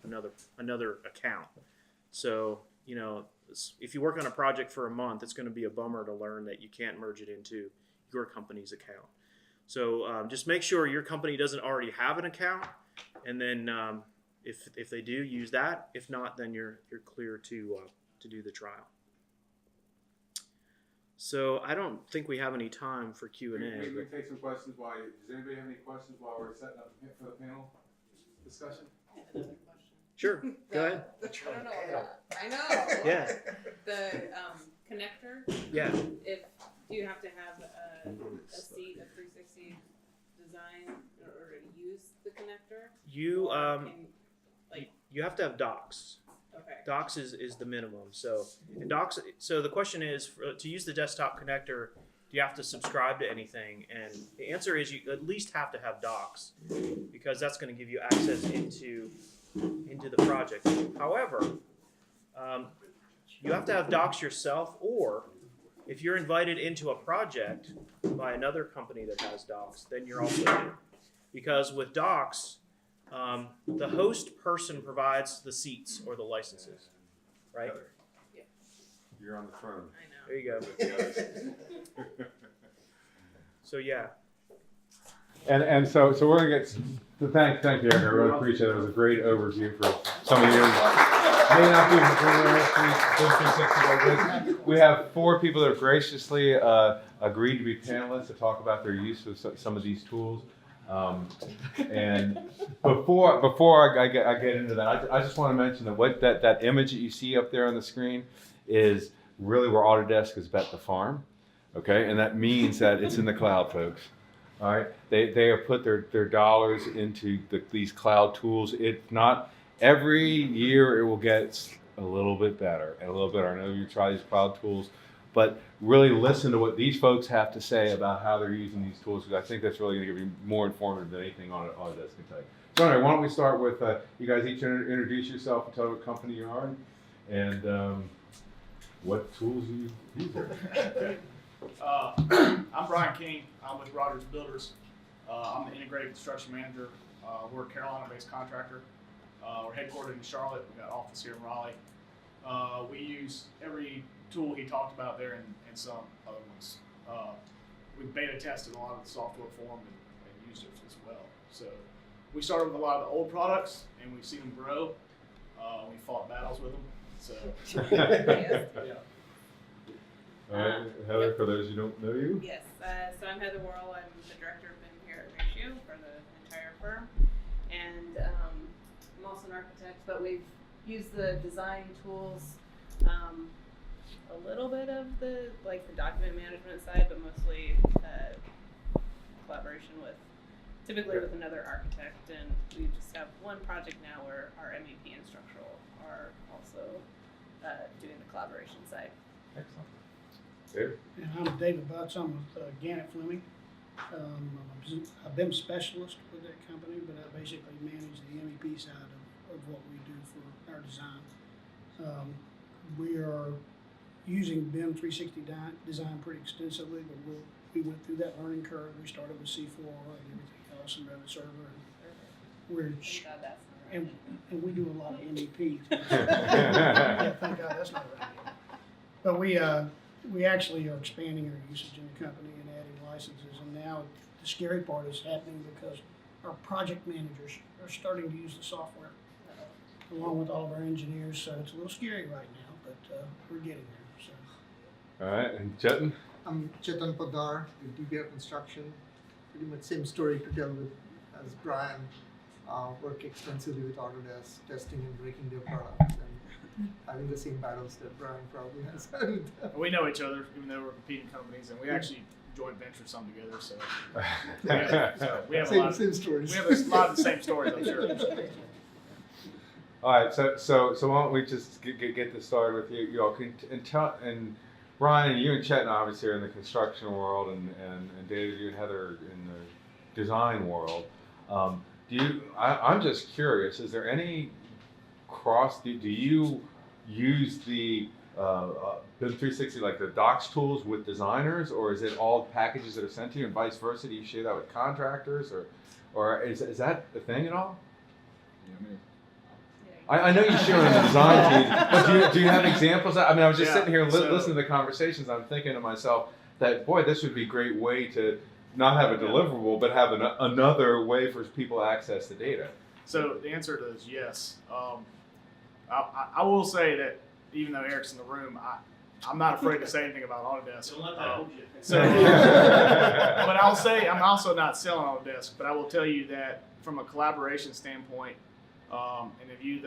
another account. So, if you work on a project for a month, it's going to be a bummer to learn that you can't merge it into your company's account. So just make sure your company doesn't already have an account, and then if they do, use that. If not, then you're clear to do the trial. So I don't think we have any time for Q&A. We take some questions. Does anybody have any questions while we're setting up for the panel discussion? I have another question. Sure. Go ahead. I don't know. I know. Yeah. The connector. Yeah. Do you have to have a seat of 360 design in order to use the connector? You have to have Docs. Okay. Docs is the minimum. So the question is, to use the desktop connector, do you have to subscribe to anything? And the answer is you at least have to have Docs, because that's going to give you access into the project. However, you have to have Docs yourself, or if you're invited into a project by another company that has Docs, then you're also in. Because with Docs, the host person provides the seats or the licenses, right? Yeah. You're on the throne. I know. There you go. So yeah. And so we're gonna get so thank you, Eric. I really appreciate it. It was a great overview for some of you. May not be like this. We have 4 people that have graciously agreed to be panelists to talk about their use of some of these tools. And before I get into that, I just want to mention that that image that you see up there on the screen is really where Autodesk has bet the farm. Okay, and that means that it's in the cloud, folks. All right, they have put their dollars into these cloud tools. It's not every year it will get a little bit better and a little better. I know you try these cloud tools, but really listen to what these folks have to say about how they're using these tools, because I think that's really going to give you more informative than anything Autodesk can tell you. So anyway, why don't we start with you guys each introduce yourself and tell what company you are and what tools you use there. I'm Brian King. I'm with Rogers Builders. I'm the integrated construction manager. We're a Carolina-based contractor. We're headquartered in Charlotte. We got an office here in Raleigh. We use every tool he talked about there and some other ones. We beta tested a lot of the software for them and used it as well. So we started with a lot of the old products and we've seen them grow. We fought battles with them. So yeah. All right, Heather, for those who don't know you. Yes, so I'm Heather Worrell. I'm the director of BIM here at Ratio for the entire firm. And I'm also an architect, but we've used the design tools, a little bit of the document management side, but mostly collaboration typically with another architect. And we just have one project now where our MEP and structural are also doing the collaboration side. Excellent. David? And I'm David Butts. I'm with Gannett Fleming. I'm a BIM specialist with that company, but I basically manage the MEP side of what we do for our design. We are using BIM 360 design pretty extensively, but we went through that learning curve. We started with C4 and everything else and Revit server. And we're and we do a lot of MEP. Yeah, thank God that's not right. But we actually are expanding our usage in the company and adding licenses, and now the scary part is happening because our project managers are starting to use the software along with all of our engineers, so it's a little scary right now, but we're getting there. So. All right, and Chetan? I'm Chetan Padar with DBR Construction. Pretty much same story to tell as Brian. Work extensively with Autodesk, testing and breaking their products and having the same battles that Brian probably has had. We know each other, even though we're competing companies, and we actually joint venture some together. So we have same stories. We have a lot of the same stories, I'm sure. All right, so why don't we just get this started with you all? And Brian, you and Chetan obviously are in the construction world, and David, you and Heather in the design world. I'm just curious, is there any do you use the BIM 360, like the docs tools with designers, or is it all packages that are sent to you and vice versa? Do you share that with contractors, or is that a thing at all? I know you share on the design team, but do you have examples? I mean, I was just sitting here listening to the conversations. I'm thinking to myself that, boy, this would be a great way to not have a deliverable, but have another way for people to access the data. So the answer to is yes. I will say that even though Eric's in the room, I'm not afraid to say anything about Autodesk. Don't let that hold you. But I'll say I'm also not selling Autodesk, but I will tell you that from a collaboration standpoint, and if you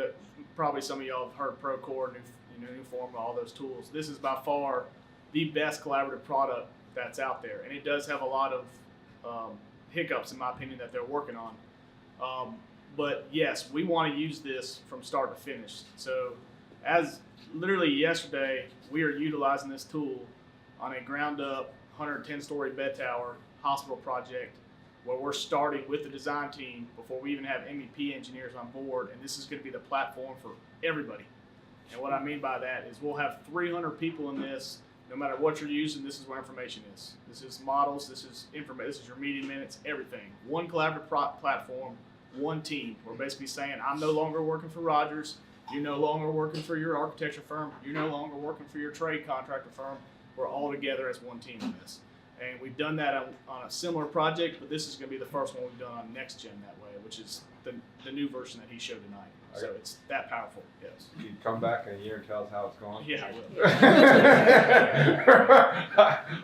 probably some of y'all have heard Procore, Newform, all those tools. This is by far the best collaborative product that's out there, and it does have a lot of hiccups, in my opinion, that they're working on. But yes, we want to use this from start to finish. So as literally yesterday, we are utilizing this tool on a ground up 110-story bed tower hospital project where we're starting with the design team before we even have MEP engineers on board, and this is going to be the platform for everybody. And what I mean by that is we'll have 300 people in this. No matter what you're using, this is where information is. This is models, this is information, this is your meeting minutes, everything. One collaborative platform, one team. We're basically saying, I'm no longer working for Rogers, you're no longer working for your architecture firm, you're no longer working for your trade contractor firm. we're all together as one team in this. And we've done that on a similar project, but this is going to be the first one we've done on Next Gen that way, which is the new version that he showed tonight. So it's that powerful. Yes. You come back in a year and tell us how it's going. Yeah, I will.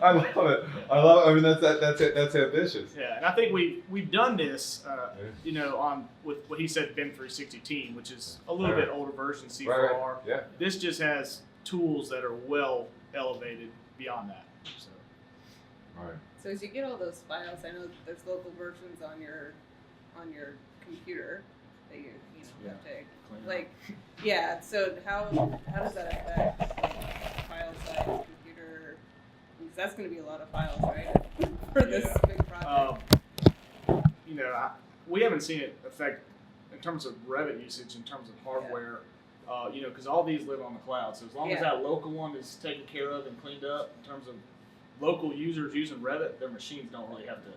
I love it. I mean, that's ambitious. Yeah, and I think we've done this, on with what he said, BIM 360 Team, which is a little bit older version C4R. Right. Yeah. This just has tools that are well elevated beyond that. So. Right. So as you get all those files, I know there's local versions on your computer that you have to So how does that affect file size, computer? Because that's going to be a lot of files, right? For this big project. We haven't seen it affect in terms of Revit usage, in terms of hardware. Because all these live on the cloud. So as long as that local one is taken care of and cleaned up, in terms of local users using Revit, their machines don't really have to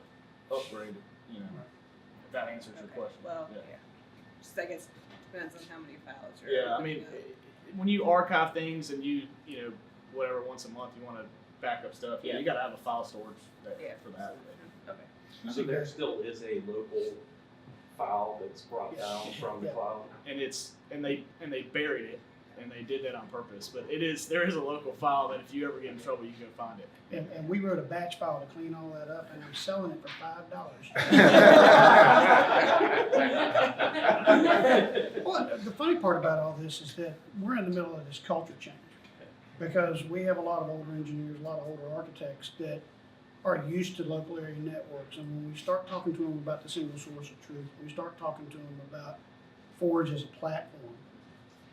upgrade. If that answers your question. Well, just I guess depends on how many files you're. Yeah, I mean, when you archive things and you whatever once a month you want to back up stuff, you got to have a file storage for that. Okay. So there still is a local file that's brought down from the cloud? And they buried it, and they did that on purpose. But there is a local file that if you ever get in trouble, you can go find it. And we wrote a batch file to clean all that up, and I'm selling it for $5. Well, the funny part about all this is that we're in the middle of this culture change, because we have a lot of older engineers, a lot of older architects that are used to local area networks. And when we start talking to them about the single source of truth, we start talking to them about Forge as a platform,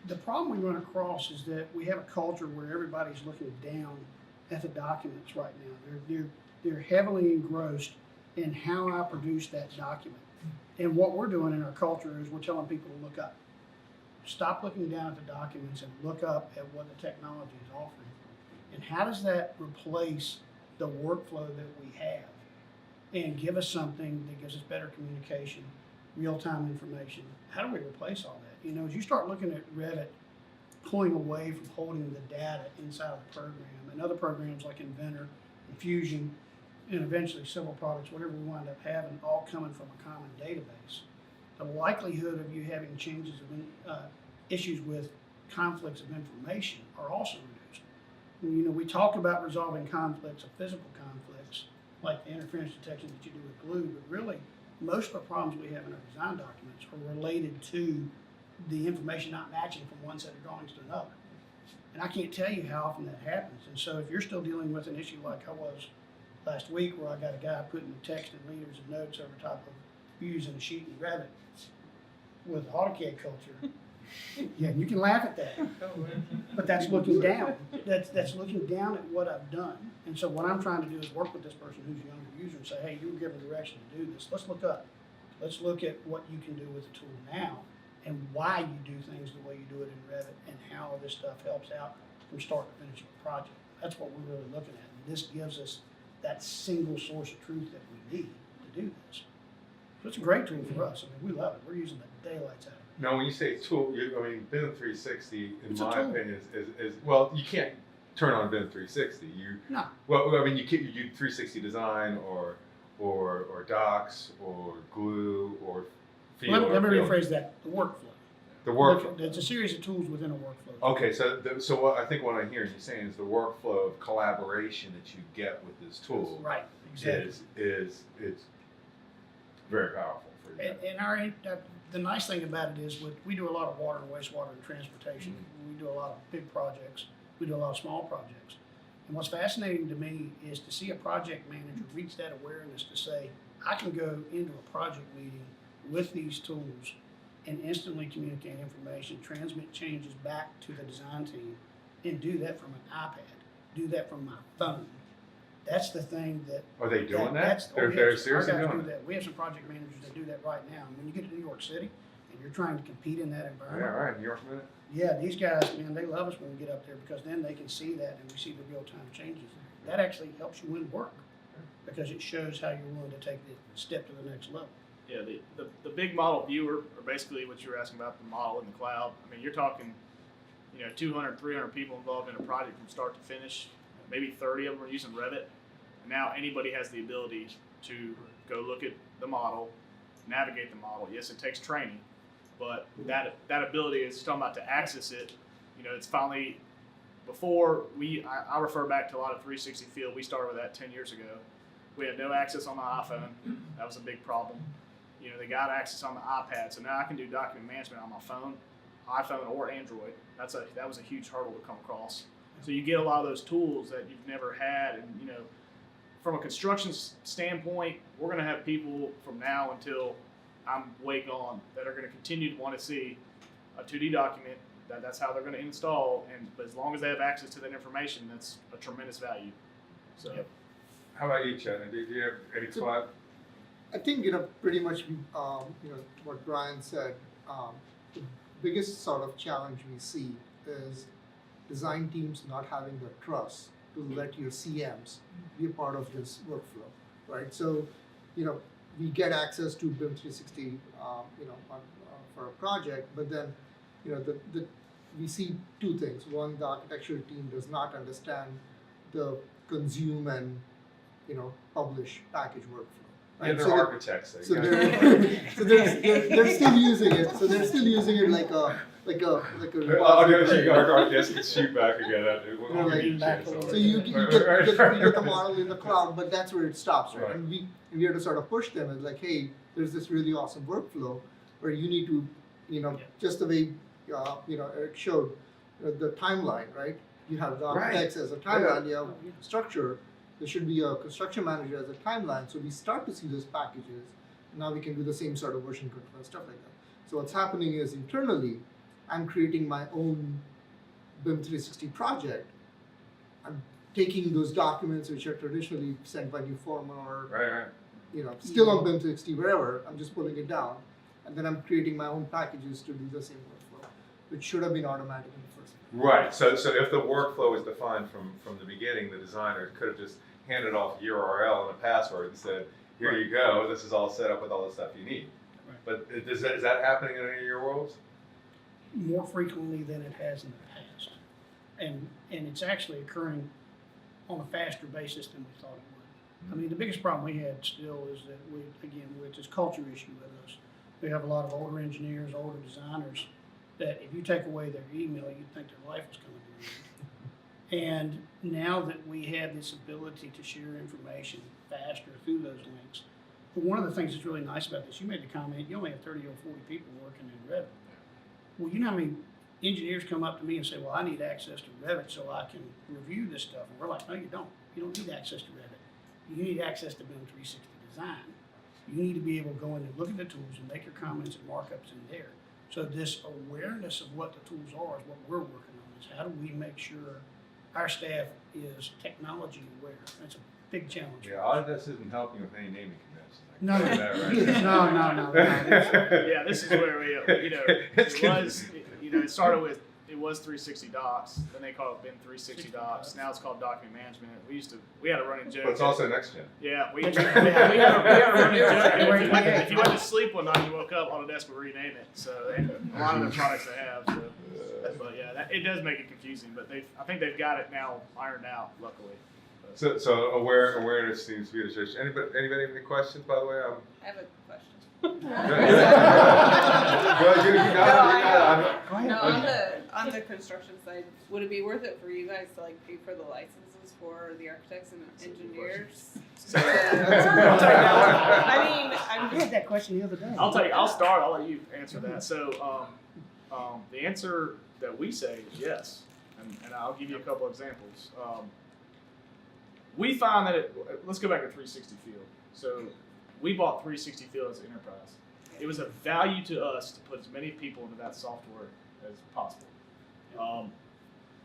the problem we run across is that we have a culture where everybody's looking down at the documents right now. They're heavily engrossed in how I produce that document. And what we're doing in our culture is we're telling people to look up. Stop looking down at the documents and look up at what the technology is offering. And how does that replace the workflow that we have and give us something that gives us better communication, real-time information? How do we replace all that? As you start looking at Revit pulling away from holding the data inside of the program, and other programs like Inventor and Fusion, and eventually Civil Products, whatever we wind up having, all coming from a common database, the likelihood of you having changes of issues with conflicts of information are also reduced. We talk about resolving conflicts of physical conflicts, like the interference detection that you do with glue, but really most of the problems we have in our design documents are related to the information not matching from one set of drawings to another. And I can't tell you how often that happens. And so if you're still dealing with an issue like I was last week, where I got a guy putting text and leaders and notes over top of views in a sheet in Revit with AutoCAD culture, yeah, you can laugh at that. But that's looking down. That's looking down at what I've done. And so what I'm trying to do is work with this person who's a younger user and say, hey, you were given direction to do this. Let's look up. Let's look at what you can do with the tool now, and why you do things the way you do it in Revit, and how this stuff helps out from start to finish of a project. That's what we're really looking at. And this gives us that single source of truth that we need to do this. So it's a great tool for us. I mean, we love it. We're using the daylights out of it. Now, when you say tool, BIM 360, in It's a my tool. opinion, is well, you can't turn on BIM 360. No. Well, I mean, you do 360 design or docs or glue or field. Let me or field. rephrase that. The workflow. The workflow. It's a series of tools within a workflow. Okay, so what I think what I'm hearing you saying is the workflow of collaboration that you get with this tool Right. Exactly. is it's very powerful for you. And the nice thing about it is we do a lot of water and wastewater and transportation. We do a lot of big projects. We do a lot of small projects. And what's fascinating to me is to see a project manager reach that awareness to say, I can go into a project meeting with these tools and instantly communicate information, transmit changes back to the design team, and do that from an iPad, do that from my phone. That's the thing that... Are they doing that? That's, They're seriously our guys doing do that. We have some project managers that do that right now. And when you get to New York City and you're trying to compete in that environment... Yeah, right, New York Minute. Yeah, these guys, man, they love us when we get up there, because then they can see that and we see the real-time changes. That actually helps you win work, because it shows how you're willing to take the step to the next level. Yeah, the big model viewer, or basically what you were asking about, the model in the cloud. I mean, you're talking, 200, 300 people involved in a project from start to finish. maybe 30 of them are using Revit. And now anybody has the ability to go look at the model, navigate the model. Yes, it takes training, but that ability is talking about to access it. You know, it's finally, before I refer back to a lot of 360 Field. We started with that 10 years ago. We had no access on the iPhone. That was a big problem. You know, they got access on the iPad, so now I can do document management on my phone, iPhone or Android. That was a huge hurdle to come across. So you get a lot of those tools that you've never had, and you know, from a construction standpoint, we're going to have people from now until I'm way gone that are going to continue to want to see a 2D document. That's how they're going to install, but as long as they have access to that information, that's a tremendous value. So. Yep. How about you, Chet? Do you have any thought? I think, pretty much, what Brian said, the biggest sort of challenge we see is design teams not having the trust to let your CMs be a part of this workflow, right? So, we get access to BIM 360, for a project, but then, we see two things. One, the architecture team does not understand the consume and, publish package workflow. Right? Yeah, they're so architects. So they're still using it. So they're still using it like a. I'll get you our desk and shoot back again. So you get the model in the cloud, but that's where it stops, right? Right. And we have to sort of push them. It's like, hey, there's this really awesome workflow where you need to, just the way Eric showed the timeline, right? You have the architects as a timeline. You have structure. There should be a construction manager as a timeline. So we start to see those packages. And now we can do the same sort of version control and stuff like that. So what's happening is internally, I'm creating my own BIM 360 project. I'm taking those documents which are traditionally sent by new form or still on BIM 360 wherever. I'm just pulling it down, and then I'm creating my own packages to do the same workflow, which should have been automatic in the first place. Right. So if the workflow is defined from the beginning, the designer could have just handed off a URL and a password and said, "Here you go. This is all set up with all the stuff you need." Right. But is that happening in any of your worlds? More frequently than it has in the past. And it's actually occurring on a faster basis than we thought it would. I mean, the biggest problem we had still is that it's this culture issue with us. We have a lot of older engineers, older designers, that if you take away their email, you'd think their life was coming to an end. And now that we have this ability to share information faster through those links, but one of the things that's really nice about this, you made the comment, you only have 30 or 40 people working in Revit. Well, you know how many engineers come up to me and say, well, I need access to Revit so I can review this stuff. And we're like, no, you don't. You don't need access to Revit. You need access to BIM 360 design. You need to be able to go in and look at the tools and make your comments and markups in there. So this awareness of what the tools are is what we're working on, is how do we make sure our staff is technology aware. That's a big challenge. Yeah, Autodesk isn't helping with any naming conventions. No, no. No. Yeah, this is where it started with, it was 360 Docs, then they called it BIM 360 Docs, now it's called Document Management. We had a running joke. But it's also next gen. Yeah, we had a running joke. If you went to sleep one night and you woke up, Autodesk would rename it. So a lot of the products they have. So. But yeah, it does make it confusing, but I think they've got it now ironed out, luckily. So awareness seems to be the church. Anybody have any questions, by the way? I have a question. On the construction side, would it be worth it for you guys to pay for the licenses for the architects and engineers? I had that question the other day. I'll start. I'll let you answer that. So the answer that we say is yes, and I'll give you a couple examples. We find that let's go back to 360 Field. So we bought 360 Field as an enterprise. It was a value to us to put as many people into that software as possible. And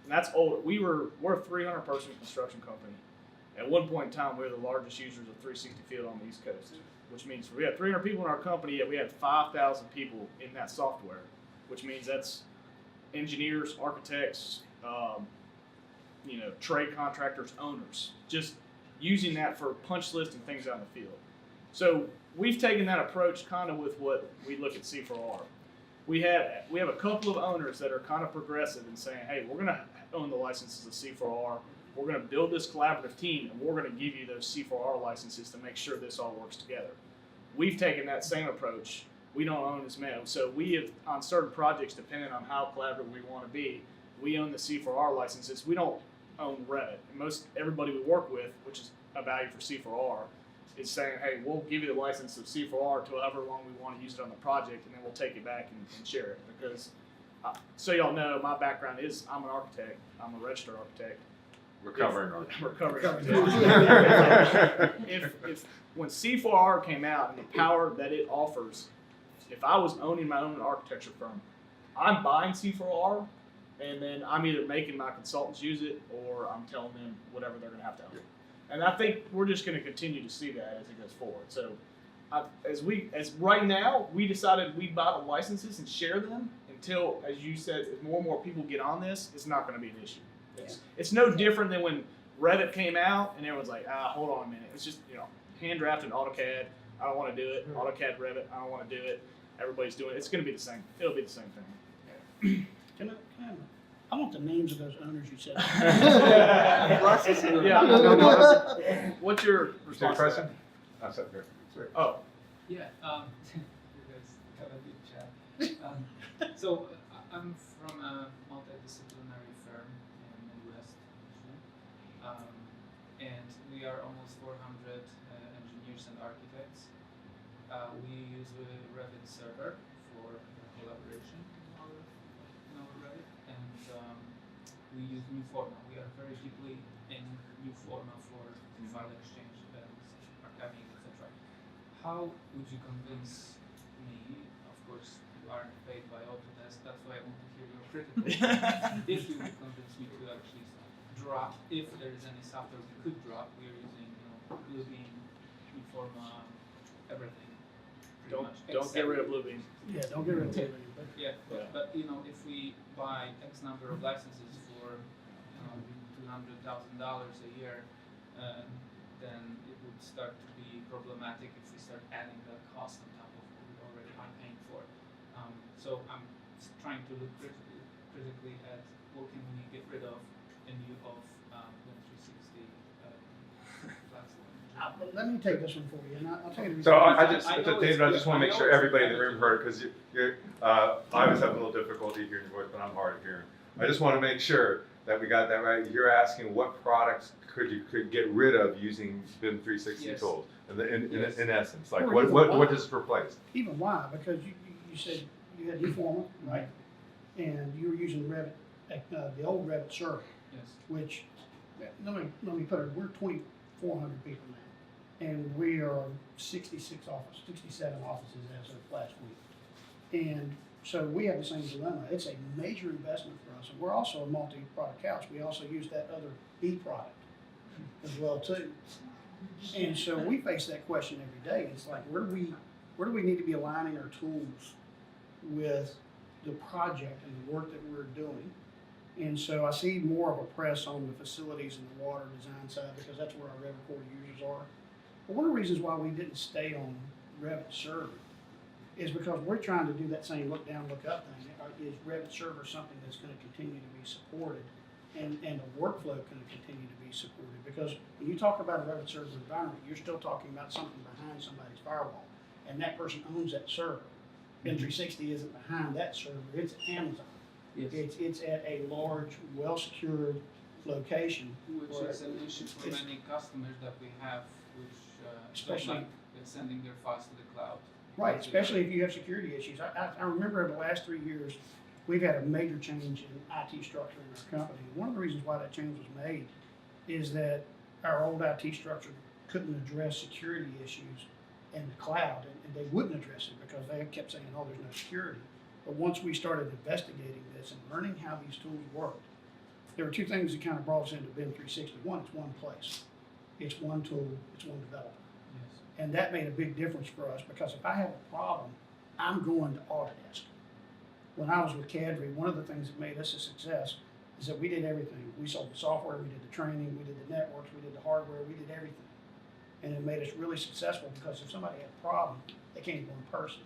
that's old. We're a 300 person construction company. At one point in time, we were the largest users of 360 Field on the East Coast, which means we had 300 people in our company, yet we had 5,000 people in that software, which means that's engineers, architects, trade contractors, owners, just using that for punch lists and things out in the field. So we've taken that approach kind of with what we look at C4R. We have a couple of owners that are kind of progressive and saying, hey, we're going to own the licenses of C4R. we're going to build this collaborative team, and we're going to give you those C4R licenses to make sure this all works together. We've taken that same approach. We don't own as many, so we have on certain projects, depending on how collaborative we want to be, we own the C4R licenses. We don't own Revit. And everybody we work with, which is a value for C4R, is saying, hey, we'll give you the license of C4R to however long we want to use it on the project, and then we'll take it back and share it. Because, so y'all know, my background is I'm an architect. I'm a registered architect. Recovering architect. Recovering architect. if when C4R came out and the power that it offers, if I was owning my own architecture firm, I'm buying C4R, and then I'm either making my consultants use it or I'm telling them whatever they're going to have to own. And I think we're just going to continue to see that as it goes forward. So, as right now, we decided we'd buy the licenses and share them until, as you said, as more and more people get on this, it's not going to be an issue. It's no different than when Revit came out and everyone's like, hold on a minute. It's just, hand drafted AutoCAD. I don't want to do it. AutoCAD, Revit. I don't want to do it. Everybody's doing it. It's going to be the same. It'll be the same thing. I want the names of those owners you said. Yeah. What's your response? Question? I'm sorry. Oh. Yeah, you guys have a good chat. So I'm from a multidisciplinary firm in Midwest, and we are almost 400 engineers and architects. We use a Revit server for collaboration in our Revit, and we use New Forma. We are very deeply in New Forma for file exchange, archiving, etc. How would you convince me? Of course, you aren't paid by Autodesk. That's why I want to hear your critical. If you would convince me to actually drop, if there is any software we could drop, we are using, Bluebeam, New Forma, everything. Don't get rid of Bluebeam. Yeah, don't get rid of it. Yeah, but if we buy X number of licenses for $200,000 a year, then it would start to be problematic if we start adding the cost on top of what we already are paying for. So I'm trying to look critically at what can we get rid of in lieu of Win 360 platform. Let me take this one for you, and I'll tell you. So David, I just want to make sure everybody in the room heard it, because I was having a little difficulty hearing your voice, but I'm hard of hearing. I just want to make sure that we got that right. You're asking what products could get rid of using BIM 360 Yes. tools, in Yes. essence, like Or what even what why. what does it replace? Even why? Because you said you had New Forma, right? And you were using Revit, the old Revit server, Yes. which, let me put it, we're 2,400 people now. And we are 67 offices as of last week. And so we have the same dilemma. It's a major investment for us. And we're also a multi-product house. We also use that other B product as well too. And so we face that question every day. It's like, where do we need to be aligning our tools with the project and the work that we're doing? And so I see more of a press on the facilities and the water design side, because that's where our Revit core users are. But one of the reasons why we didn't stay on Revit Server is because we're trying to do that same look down, look up thing. Is Revit Server something that's going to continue to be supported, and the workflow can continue to be supported? Because when you talk about a Revit Server environment, you're still talking about something behind somebody's firewall, and that person owns that server. BIM 360 isn't behind that server; it's at Amazon. Yes. It's at a large, well-secured location. Which where is an issue for it's- many customers that we have, which Especially- don't like sending their files to the cloud. Right, especially if you have security issues. I remember in the last 3 years, we've had a major change in IT structure in our company. One of the reasons why that change was made is that our old IT structure couldn't address security issues in the cloud, and they wouldn't address it because they kept saying, oh, there's no security. But once we started investigating this and learning how these tools worked, there were two things that kind of brought us into BIM 360. One, it's one place. It's one tool, it's one developer. Yes. And that made a big difference for us, because if I have a problem, I'm going to Autodesk. When I was with Cadre, one of the things that made us a success is that we did everything. We sold the software, we did the training, we did the networks, we did the hardware, we did everything. And it made us really successful, because if somebody had a problem, they came to one person.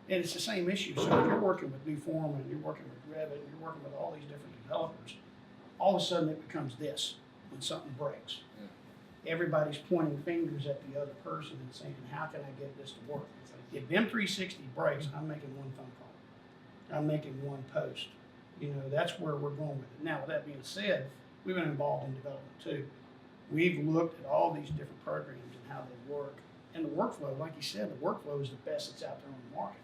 And it's the same issue. So if you're working with New Forma, and you're working with Revit, and you're working with all these different developers, all of a sudden it becomes this. when something breaks. Everybody's pointing fingers at the other person and saying, how can I get this to work? If BIM 360 breaks, I'm making one phone call. I'm making one post. You know, that's where we're going with it. Now, with that being said, we've been involved in development too. We've looked at all these different programs and how they work. And the workflow, like you said, the workflow is the best that's out there on the market.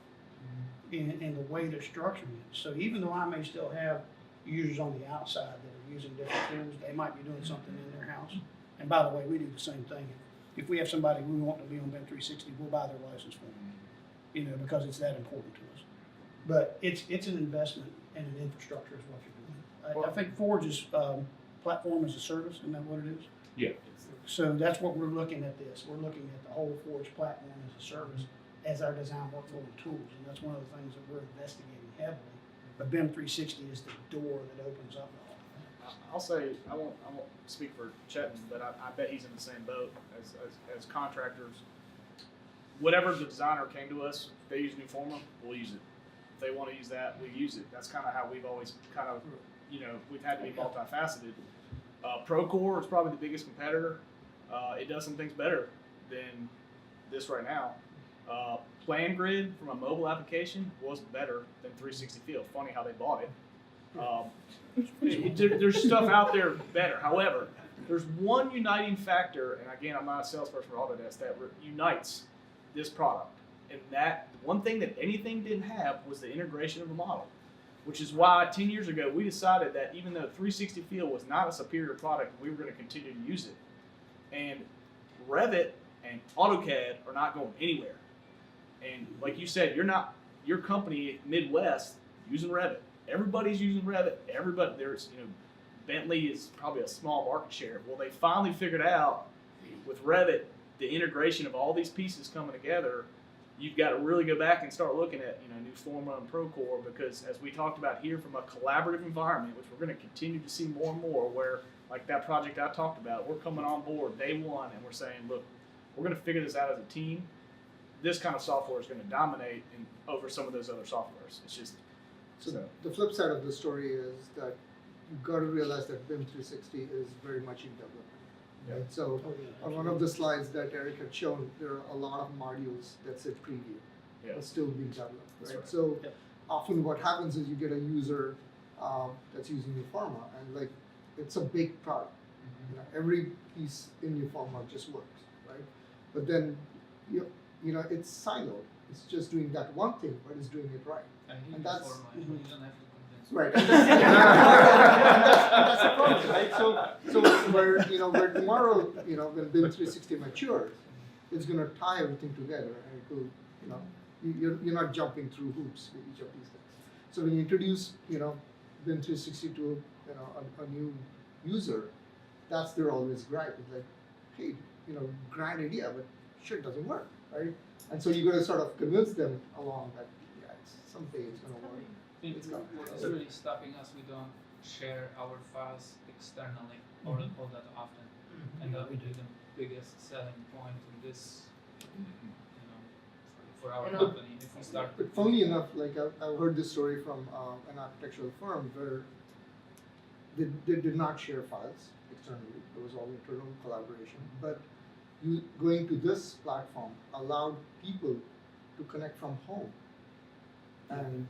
And the way they're structuring it. So even though I may still have users on the outside that are using different tools, they might be doing something in their house. And by the way, we do the same thing. If we have somebody we want to be on BIM 360, we'll buy their license for them, you know, because it's that important to us. But it's an investment in an infrastructure is what you're doing. I think Forge's platform as a service, isn't that what it is? Yeah. So that's what we're looking at this. We're looking at the whole Forge platform as a service as our design workflow and tools. And that's one of the things that we're investigating heavily. But BIM 360 is the door that opens up all of that. I'll say, I won't speak for Chetan, but I bet he's in the same boat as contractors. Whatever the designer came to us, if they use Newforma, we'll use it. If they want to use that, we use it. That's kind of how we've always kind of, you know, we've had to be multifaceted. Procore is probably the biggest competitor. It does some things better than this right now. PlanGrid from a mobile application was better than 360 Field. Funny how they bought it. There's stuff out there better. However, there's one uniting factor, and again, I'm not a salesperson for Autodesk, that unites this product. And that one thing that anything didn't have was the integration of a model, which is why 10 years ago we decided that even though 360 Field was not a superior product, we were going to continue to use it. And Revit and AutoCAD are not going anywhere. And like you said, your company Midwest using Revit. Everybody's using Revit. Everybody, there's, you know, Bentley is probably a small market share. Well, they finally figured out with Revit the integration of all these pieces coming together. You've got to really go back and start looking at, you know, Newforma and Procore, because as we talked about here, from a collaborative environment, which we're going to continue to see more and more, where like that project I talked about, we're coming on board day one and we're saying, look, we're going to figure this out as a team. This kind of software is going to dominate over some of those other softwares. It's just so. The flip side of the story is that you've got to realize that BIM 360 is very much in development. Yeah. Right? So on one of the slides that Eric had shown, there are a lot of modules that say preview, but still being developed. Right? Right. So often what happens is you get a user that's using Newforma, and like it's a big product. You know, every piece in Newforma just works, right? But then you know, it's siloed. It's just doing that one thing, but it's doing it right. And that's you don't have to convince me. right. And that's the problem, right? So where tomorrow, you know, when BIM 360 matures, it's going to tie everything together, and it will, you know, you're not jumping through hoops with each of these things. So when you introduce, you know, BIM 360 to, you know, a new user, that's their always gripe. It's like, hey, you know, grand idea, but shit doesn't work, right? And so you got to sort of convince them along that, yeah, someday it's going to work. What's really stopping us, we don't share our files externally all that often. And that would be the biggest selling point in this, you know, for our company. If we start. But funny enough, like I've heard this story from an architectural firm where they did not share files externally. There was all internal collaboration. But going to this platform allowed people to connect from home and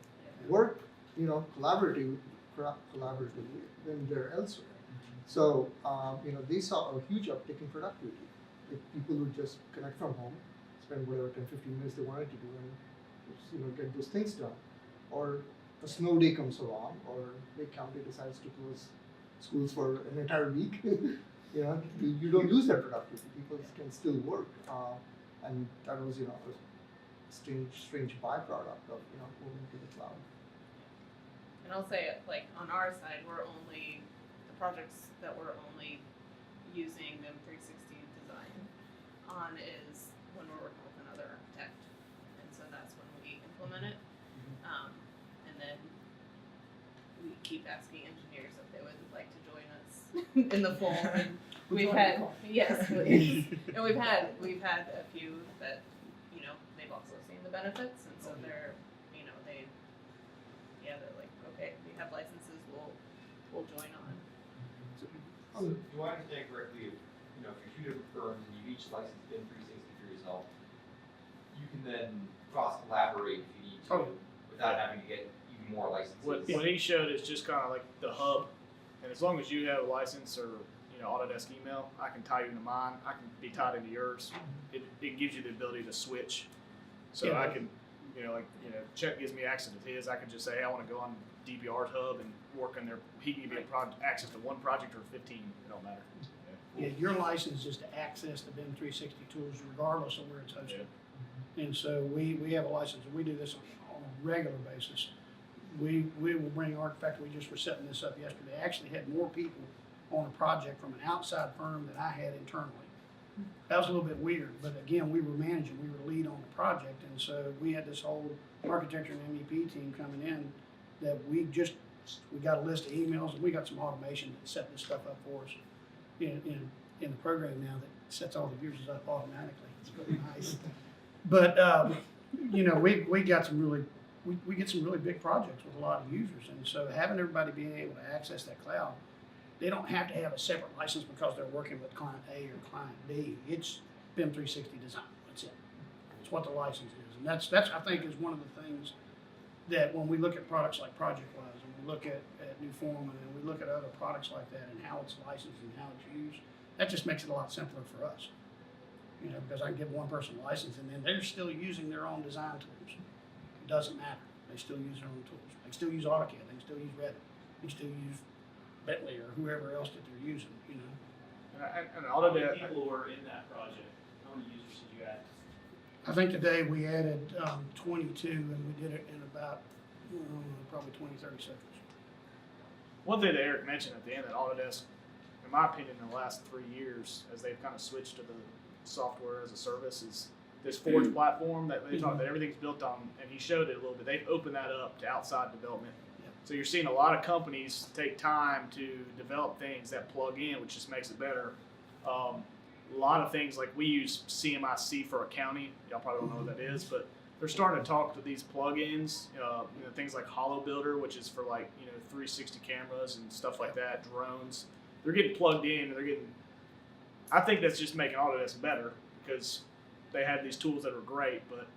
work, you know, collaboratively when they're elsewhere. So, you know, they saw a huge uptick in productivity. Like people would just connect from home, spend whatever 10, 15 minutes they wanted to do, and just, you know, get those things done. Or a snow day comes along, or Lake County decides to close schools for an entire week. You know, you don't lose that productivity. People can still work, and that was, you know, a strange byproduct of, you know, moving to the cloud. And I'll say, like, on our side, the projects that we're only using BIM 360 design on is when we're working with another architect. And so that's when we implement it. And then we keep asking engineers if they would like to join us in the fall. And we've had, yes, please. And we've had a few that, you know, they've also seen the benefits, and so they're, you know, they're like, okay, we have licenses, we'll join on. So, do I understand correctly, if, you know, if you're two different firms and you each license BIM 360 for yourself, you can then cross-collaborate if you need to, without having to get even more licenses? What he showed is just kind of like the hub, and as long as you have a license or Autodesk email, I can tie you into mine. I can be tied into yours. It gives you the ability to switch. So Yeah. I can, Chet gives me access to his. I can just say, hey, I want to go on DBR's hub and work in there. He can give me access to one project or 15. It don't matter. Yeah, your license is to access the BIM 360 tools regardless of where it's hosted. And so we have a license, and we do this on a regular basis. We will bring architect. We just were setting this up yesterday. I actually had more people on a project from an outside firm than I had internally. That was a little bit weird, but again, we were managing, we were lead on the project, and so we had this whole architecture and MEP team coming in that we got a list of emails, and we got some automation that set this stuff up for us in the program now that sets all the users up automatically. It's really nice. But we got some really we get some really big projects with a lot of users, and so having everybody being able to access that cloud, they don't have to have a separate license because they're working with client A or client B. It's BIM 360 design. That's it. It's what the license is, and that's I think is one of the things that when we look at products like ProjectWise and we look at New Foreman and we look at other products like that and how it's licensed and how it's used, that just makes it a lot simpler for us. Because I can give one person a license and then they're still using their own design tools. It doesn't matter. They still use their own tools. They can still use AutoCAD. They can still use Revit. They can still use Bentley or whoever else that they're using. And How many people were in that project? How many users did you add? I think today we added 22, and we did it in about probably 20, 30 seconds. one thing that Eric mentioned at the end that Autodesk, in my opinion, in the last 3 years, as they've kind of switched to the software as a service, is this Forge platform that they talk that everything's built on, and he showed it a little bit. They've opened that up to outside development. So you're seeing a lot of companies take time to develop things that plug in, which just makes it better. A lot of things like we use CMIC for accounting. Y'all probably don't know what that is, but they're starting to talk to these plugins. Things like Hollow Builder, which is for 360 cameras and stuff like that, drones. They're getting plugged in, and I think that's just making Autodesk better because they have these tools that are great, but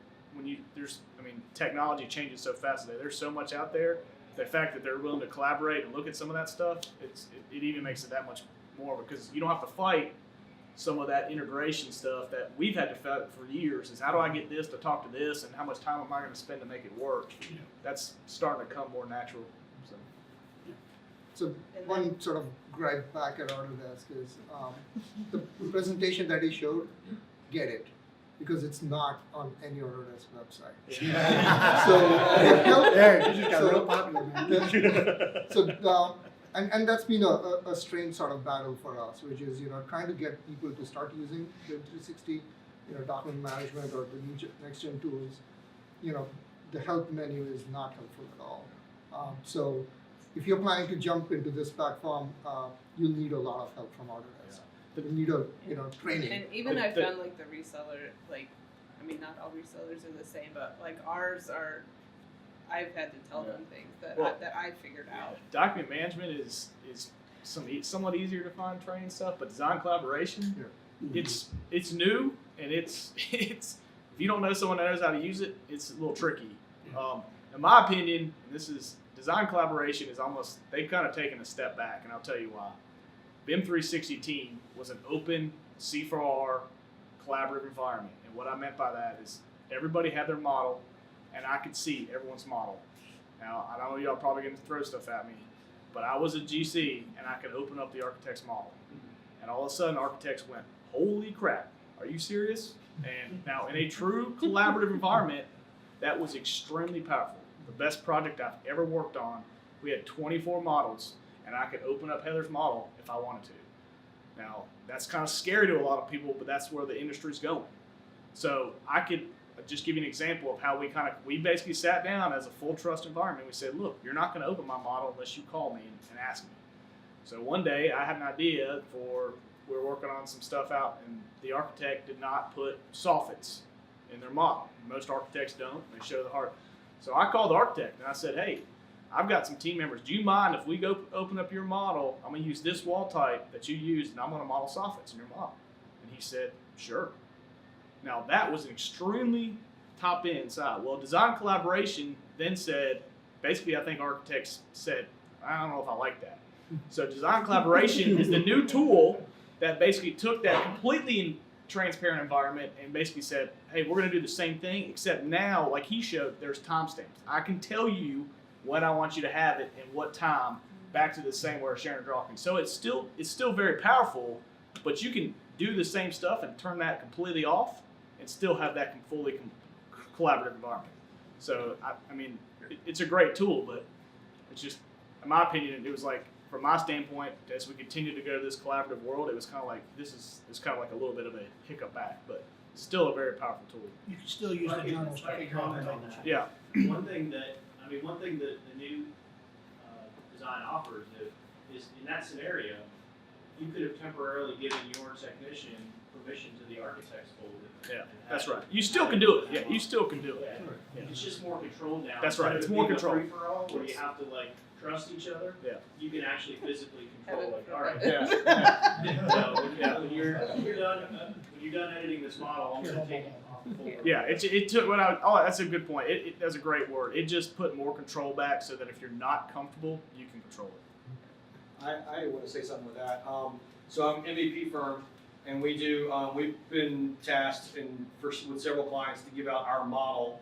technology changes so fast today. There's so much out there. The fact that they're willing to collaborate and look at some of that stuff, it even makes it that much more because you don't have to fight some of that integration stuff that we've had to fight for years. Is how do I get this to talk to this, and how much time am I going to spend to make it work? That's starting to come more natural. So one sort of gripe back at Autodesk is the presentation that he showed, get it, because it's not on any Autodesk website. You just got real popular, man. And that's been a strange sort of battle for us, which is trying to get people to start using BIM 360, document management or the next gen tools. The help menu is not helpful at all. So if you're planning to jump into this platform, you'll need a lot of help from Autodesk. You need training. And even I've done the reseller, not all resellers are the same, but ours are. I've had to tell them things that I figured out. Document management is somewhat easier to find training stuff, but design collaboration, it's new and it's if you don't know someone that knows how to use it, it's a little tricky. In my opinion, this is design collaboration is almost they've kind of taken a step back, and I'll tell you why. BIM 360 team was an open C4R collaborative environment, and what I meant by that is everybody had their model. And I could see everyone's model. Now, I know y'all probably going to throw stuff at me, but I was a GC, and I could open up the architect's model. And all of a sudden, architects went, holy crap, are you serious? And now, in a true collaborative environment, that was extremely powerful. The best project I've ever worked on, we had 24 models, and I could open up Heather's model if I wanted to. Now, that's kind of scary to a lot of people, but that's where the industry's going. So I could just give you an example of how we basically sat down as a full trust environment. We said, look, you're not going to open my model unless you call me and ask me. So one day I had an idea we were working on some stuff out, and the architect did not put soffits in their model. Most architects don't. They show the heart. So I called the architect and I said, hey, I've got some team members. Do you mind if we go open up your model? I'm going to use this wall type that you used, and I'm going to model soffits in your model. And he said, sure. Now, that was an extremely top-end side. Well, design collaboration then said, basically, I think architects said, I don't know if I like that. So design collaboration is the new tool that basically took that completely transparent environment and basically said, hey, we're going to do the same thing, except now, like he showed, there's timestamps. I can tell you when I want you to have it and what time, back to the same where Sharon dropped me. So it's still very powerful, but you can do the same stuff and turn that completely off and still have that fully collaborative environment. So, I mean, it's a great tool, but it's just, in my opinion, it was like, from my standpoint, as we continue to go to this collaborative world, it was kind of like, it's kind of like a little bit of a hiccup back, but still a very powerful tool. You can still use the journals to figure out comment the on that. Yeah. One thing that the new design offers is in that scenario, you could have temporarily given your technician permission to the architect's folder. Yeah, and that's have right. You still can do it. Yeah, you still can do it. Yeah. It's just more controlled now. That's right. Instead It's of more being a controlled. free-for-all where you have to like trust each other. Yeah. You can actually physically Have control it- like, all right. Yeah. So when you're done editing this model, I'm gonna take it off the folder. Yeah, it took that's a good point. That's a great word. It just put more control back so that if you're not comfortable, you can control it. I want to say something with that. So I'm MVP firm, and we do. We've been tasked with several clients to give out our model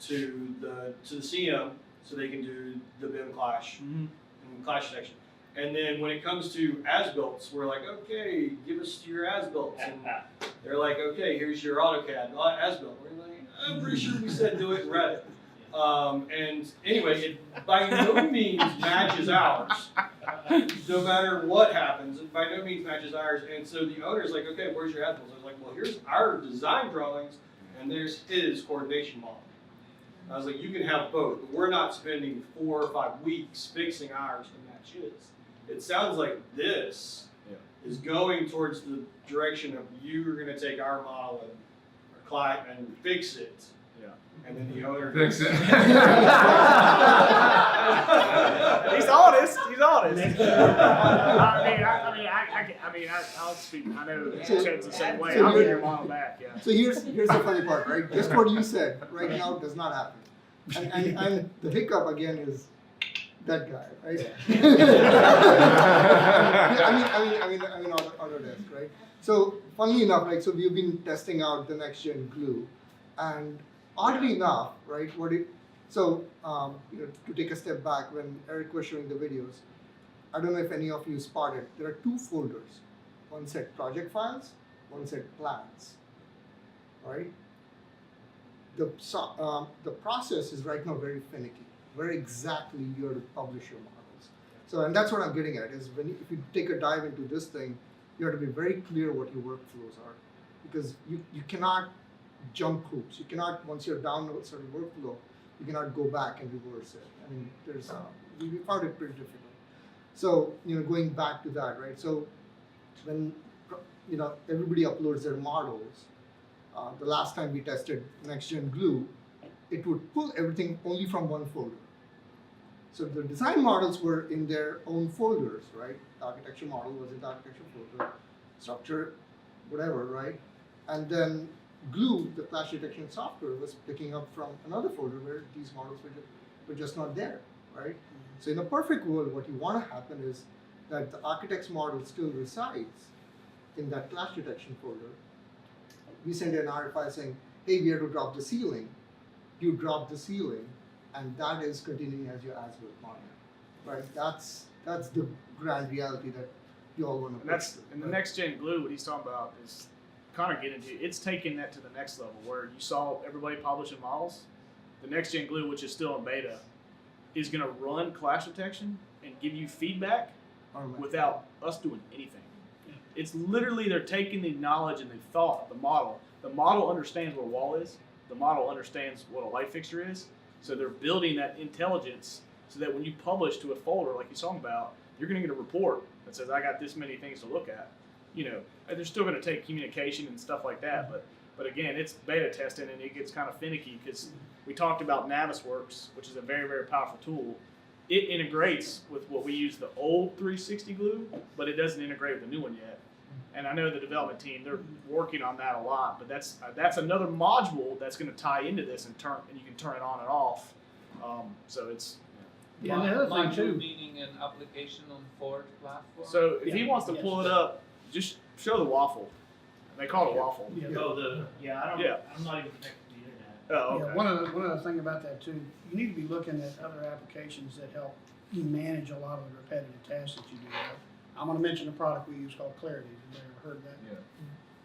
to the CM so they can do the BIM clash and clash detection. And then when it comes to as-builts, we're like, okay, give us your as-builts, and they're like, okay, here's your AutoCAD as-built. We're like, I'm pretty sure we said do it in Revit. And anyway, it by no means matches ours. No matter what happens, it by no means matches ours. And so the owner's like, okay, where's your as-builts? I was like, well, here's our design drawings, and there's his coordination model. I was like, you can have both, but we're not spending 4 or 5 weeks fixing ours to match his. It sounds like this is going towards the direction of you are going to take our model and fix it. Yeah. And then the owner Fix it. He's honest. He's honest. I'll speak. I know Chad's the same way. I'll get your model back. Yeah. So here's the funny part, right? Just what you said right now does not happen. And the hiccup again is that guy, right? I mean, Autodesk, right? So funnily enough, like, so we've been testing out the next gen glue, and oddly enough, right? To take a step back, when Eric was showing the videos, I don't know if any of you spotted, there are 2 folders. One set project files, one set plans, right? The process is right now very finicky. Where exactly you're to publish your models. So, and that's what I'm getting at is if you take a dive into this thing, you have to be very clear what your workflows are, because you cannot jump hoops. You cannot, once you're down a certain workflow, you cannot go back and reverse it. I mean, we found it pretty difficult. So, going back to that, right? So, when everybody uploads their models, the last time we tested Next Gen Glue, it would pull everything only from one folder. So the design models were in their own folders, right? The architecture model was in the architecture folder, structure, whatever, right? And then Glue, the clash detection software, was picking up from another folder where these models were just not there, right? So in a perfect world, what you want to happen is that the architect's model still resides in that clash detection folder. We send an RFI saying, hey, we have to drop the ceiling. You drop the ceiling, and that is continuing as your as-built model, right? That's the grand reality that you all want to. And the next gen glue, what he's talking about is kind of getting into. It's taking that to the next level where you saw everybody publishing models. The next gen glue, which is still in beta, is going to run clash detection and give you feedback without us doing anything. It's literally they're taking the knowledge and the thought of the model. The model understands what a wall is. The model understands what a light fixture is. So they're building that intelligence so that when you publish to a folder like you're talking about, you're going to get a report that says, I got this many things to look at. They're still going to take communication and stuff like that. But again, it's beta testing and it gets kind of finicky because we talked about Navisworks, which is a very, very powerful tool. it integrates with what we use the old 360 glue, but it doesn't integrate with the new one yet. And I know the development team, they're working on that a lot, but that's another module that's going to tie into this and you can turn it on and off. So it's Yeah, and the other thing Module too, meaning an application on Forge platform. so if he Yeah. wants to pull it up, just show the waffle. They call it waffle. yeah. I don't. Yeah. I'm not even connected to the internet. Oh, Yeah, okay. one other thing about that too, you need to be looking at other applications that help you manage a lot of the repetitive tasks that you do. I'm gonna mention a product we use called Clarity. Have you ever heard of that? Yeah.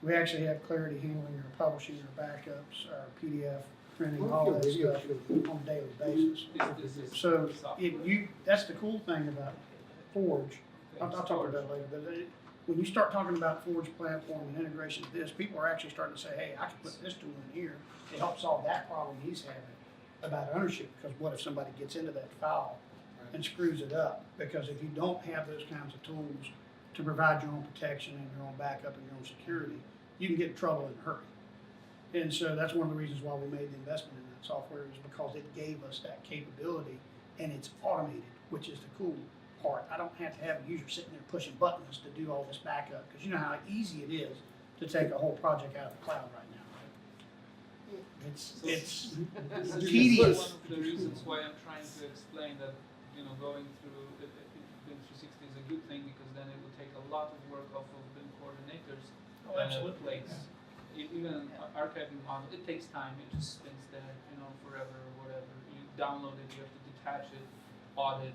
We actually have Clarity handling our publishing, our backups, our PDF printing, What all your that video stuff show? on a daily basis. This is So software. that's the cool thing about Forge. I'll talk about that later, but when you start talking about Forge platform and integration of this, people are actually starting to say, hey, I can put this tool in here to help solve that problem he's having about ownership, because what if somebody gets into that file and screws it up? Because if you don't have those kinds of tools to provide your own protection and your own backup and your own security, you can get in trouble in a hurry. And so that's one of the reasons why we made the investment in that software, is because it gave us that capability, and it's automated, which is the cool part. I don't have to have a user sitting there pushing buttons to do all this backup, because you know how easy it is to take a whole project out of the cloud right now. Right? It's This is tedious. one of the reasons why I'm trying to explain that, going through BIM 360 is a good thing, because then it will take a lot of work off of BIM coordinators' plates. Even archiving model, it takes time. It just spins there, forever or whatever. You download it, you have to detach it, audit,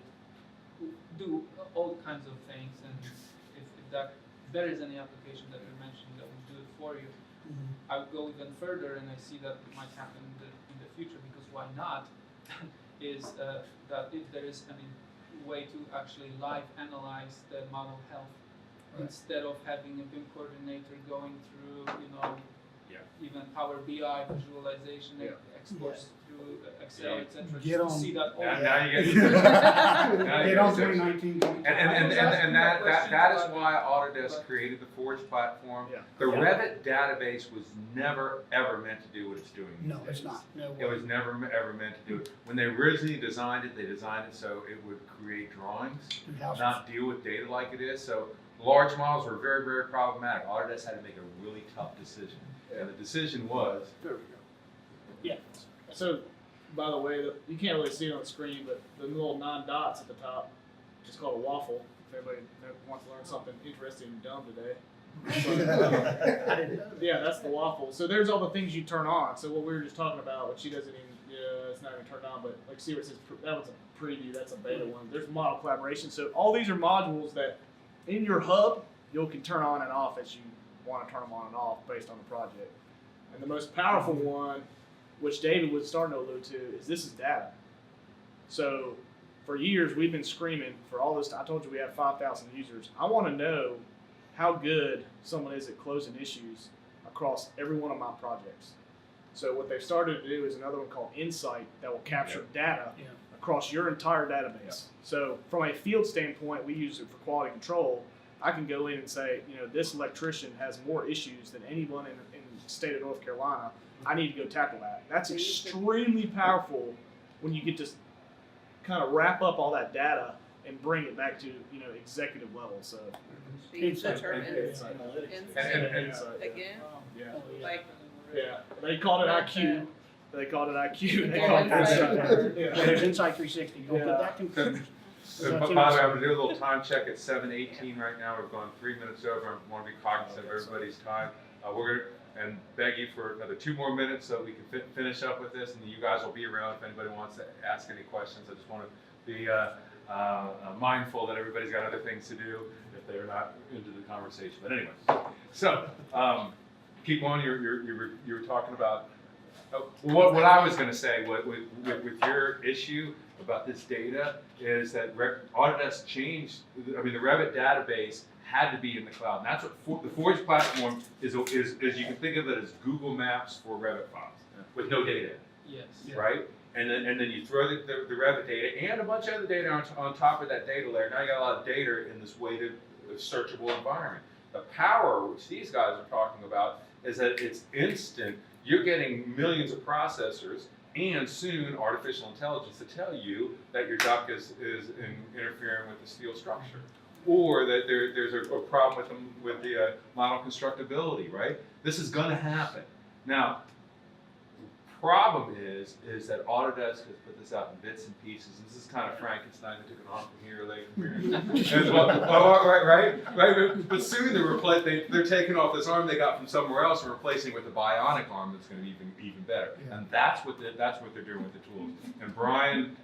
do all kinds of things. And if there is any application that you're mentioning that will do it for you, I would go even further, and I see that it might happen in the future, because why not? Is that if there is any way to actually live analyze the model health, instead of having a BIM coordinator going through, even Power BI visualization, exports through Excel, etc. Get on. To see that. Now you get now you Get get on serious. 2019. And that is why Autodesk created the Forge platform. Yeah. The Revit database was never ever meant to do what it's doing. No, these it's days. not. No It way. was never ever meant to do it. When they originally designed it, they designed it so it would create drawings, Houses. not deal with data like it is. So large models were very, very problematic. Autodesk had to make a really tough decision. And the decision was, So, by the way, you can't really see it on the screen, but the little 9 dots at the top is called a waffle. If anybody wants to learn something interesting and dumb today. I didn't know that. Yeah, that's the waffle. So there's all the things you turn on. So what we were just talking about, which she doesn't even, it's not even turned on, but like see where it says, that was a preview, that's a beta one. There's model collaboration. So all these are modules that in your hub, you can turn on and off as you want to turn them on and off based on the project. And the most powerful one, which David was starting to allude to, is this is data. So for years, we've been screaming for all this. I told you we have 5,000 users. I want to know how good someone is at closing issues across every one of my projects. So what they've started to do is another one called Insight that will capture data Yeah. across your entire database. So from a field standpoint, we use it for quality control. I can go in and say, this electrician has more issues than anyone in the state of North Carolina. I need to go tackle that. That's extremely powerful when you get to kind of wrap up all that data and bring it back to executive level. So The Insight. term Insight. insight Insight. again, Yeah. Oh, yeah. like Yeah. They called it IQ. They called it IQ. They Yeah, called it Insight. Insight. Yeah, there's Insight 360. Don't get that confused. so, by the way, I'm gonna do a little time check at 7:18 right now. We've gone 3 minutes over. I want to be cognizant of everybody's time. We're gonna and beg you for another 2 more minutes so we can finish up with this, and you guys will be around if anybody wants to ask any questions. I just want to be mindful that everybody's got other things to do if they're not into the conversation. But anyway, so keep on. You were talking about what I was going to say with your issue about this data is that Autodesk changed. I mean, the Revit database had to be in the cloud. And that's what the Forge platform is you can think of it as Google Maps for Revit files with no data, Yes. right? And then you throw the Revit data and a bunch of other data on top of that data layer. Now you got a lot of data in this weighted, searchable environment. The power, which these guys are talking about, is that it's instant. You're getting millions of processors and soon artificial intelligence to tell you that your duct is interfering with the steel structure, or that there's a problem with the model constructability, right? This is going to happen. Now, the problem is that Autodesk has put this out in bits and pieces. This is kind of Frankenstein. They took an arm from here, a leg from here. And right. But soon they're taking off this arm they got from somewhere else and replacing it with a bionic arm that's going to be even better. Yeah. And that's what they're doing with the tools. And Brian,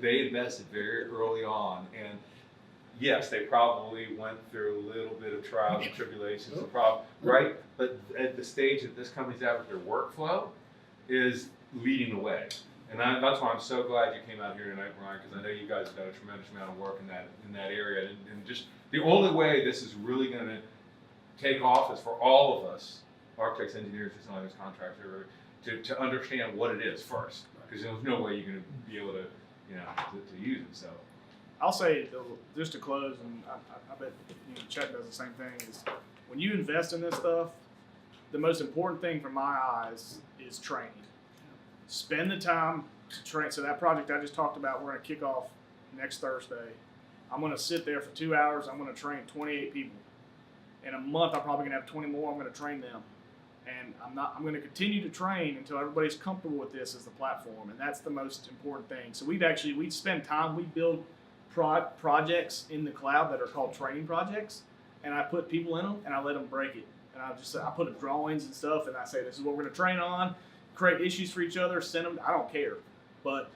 they invested very early on, and yes, they probably went through a little bit of trials and tribulations, right? But at the stage that this company's at with their workflow, is leading the way. And that's why I'm so glad you came out here tonight, Brian, because I know you guys have done a tremendous amount of work in that area. And just the only way this is really going to take off is for all of us, architects, engineers, designers, contractors, to understand what it is first. Because there's no way you're going to be able to, to use it. So I'll say, just to close, and I bet Chet does the same thing, is when you invest in this stuff, the most important thing from my eyes is training. Spend the time to train. So that project I just talked about, we're going to kick off next Thursday. I'm going to sit there for 2 hours. I'm going to train 28 people. In a month, I'm probably going to have 20 more. I'm going to train them. And I'm going to continue to train until everybody's comfortable with this as the platform. And that's the most important thing. So we spend time, we build projects in the cloud that are called training projects. And I put people in them and I let them break it. And I put up drawings and stuff, and I say, this is what we're going to train on, create issues for each other, send them, I don't care. But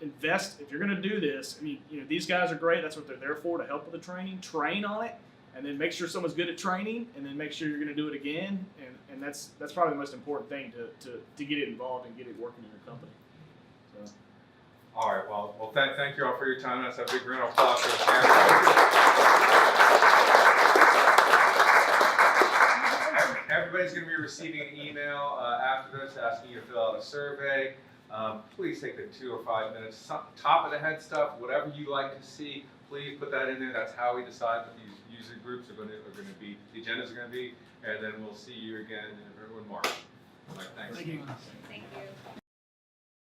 invest, if you're going to do this, I mean, these guys are great, that's what they're there for, to help with the training, train on it, and then make sure someone's good at training, and then make sure you're going to do it again, and that's probably the most important thing to get it involved and get it working in your company. So. all right, well, thank you all for your time. Let's have a big round of applause for the Everybody's going to be receiving an email after this asking you to fill out a survey. Please take the 2 or 5 minutes. Top of the head stuff, whatever you like to see, please put that in there. That's how we decide what these user groups are going to be, the agendas are going to be, and then we'll see you again in March. All right, thanks. Thank you. Thank you.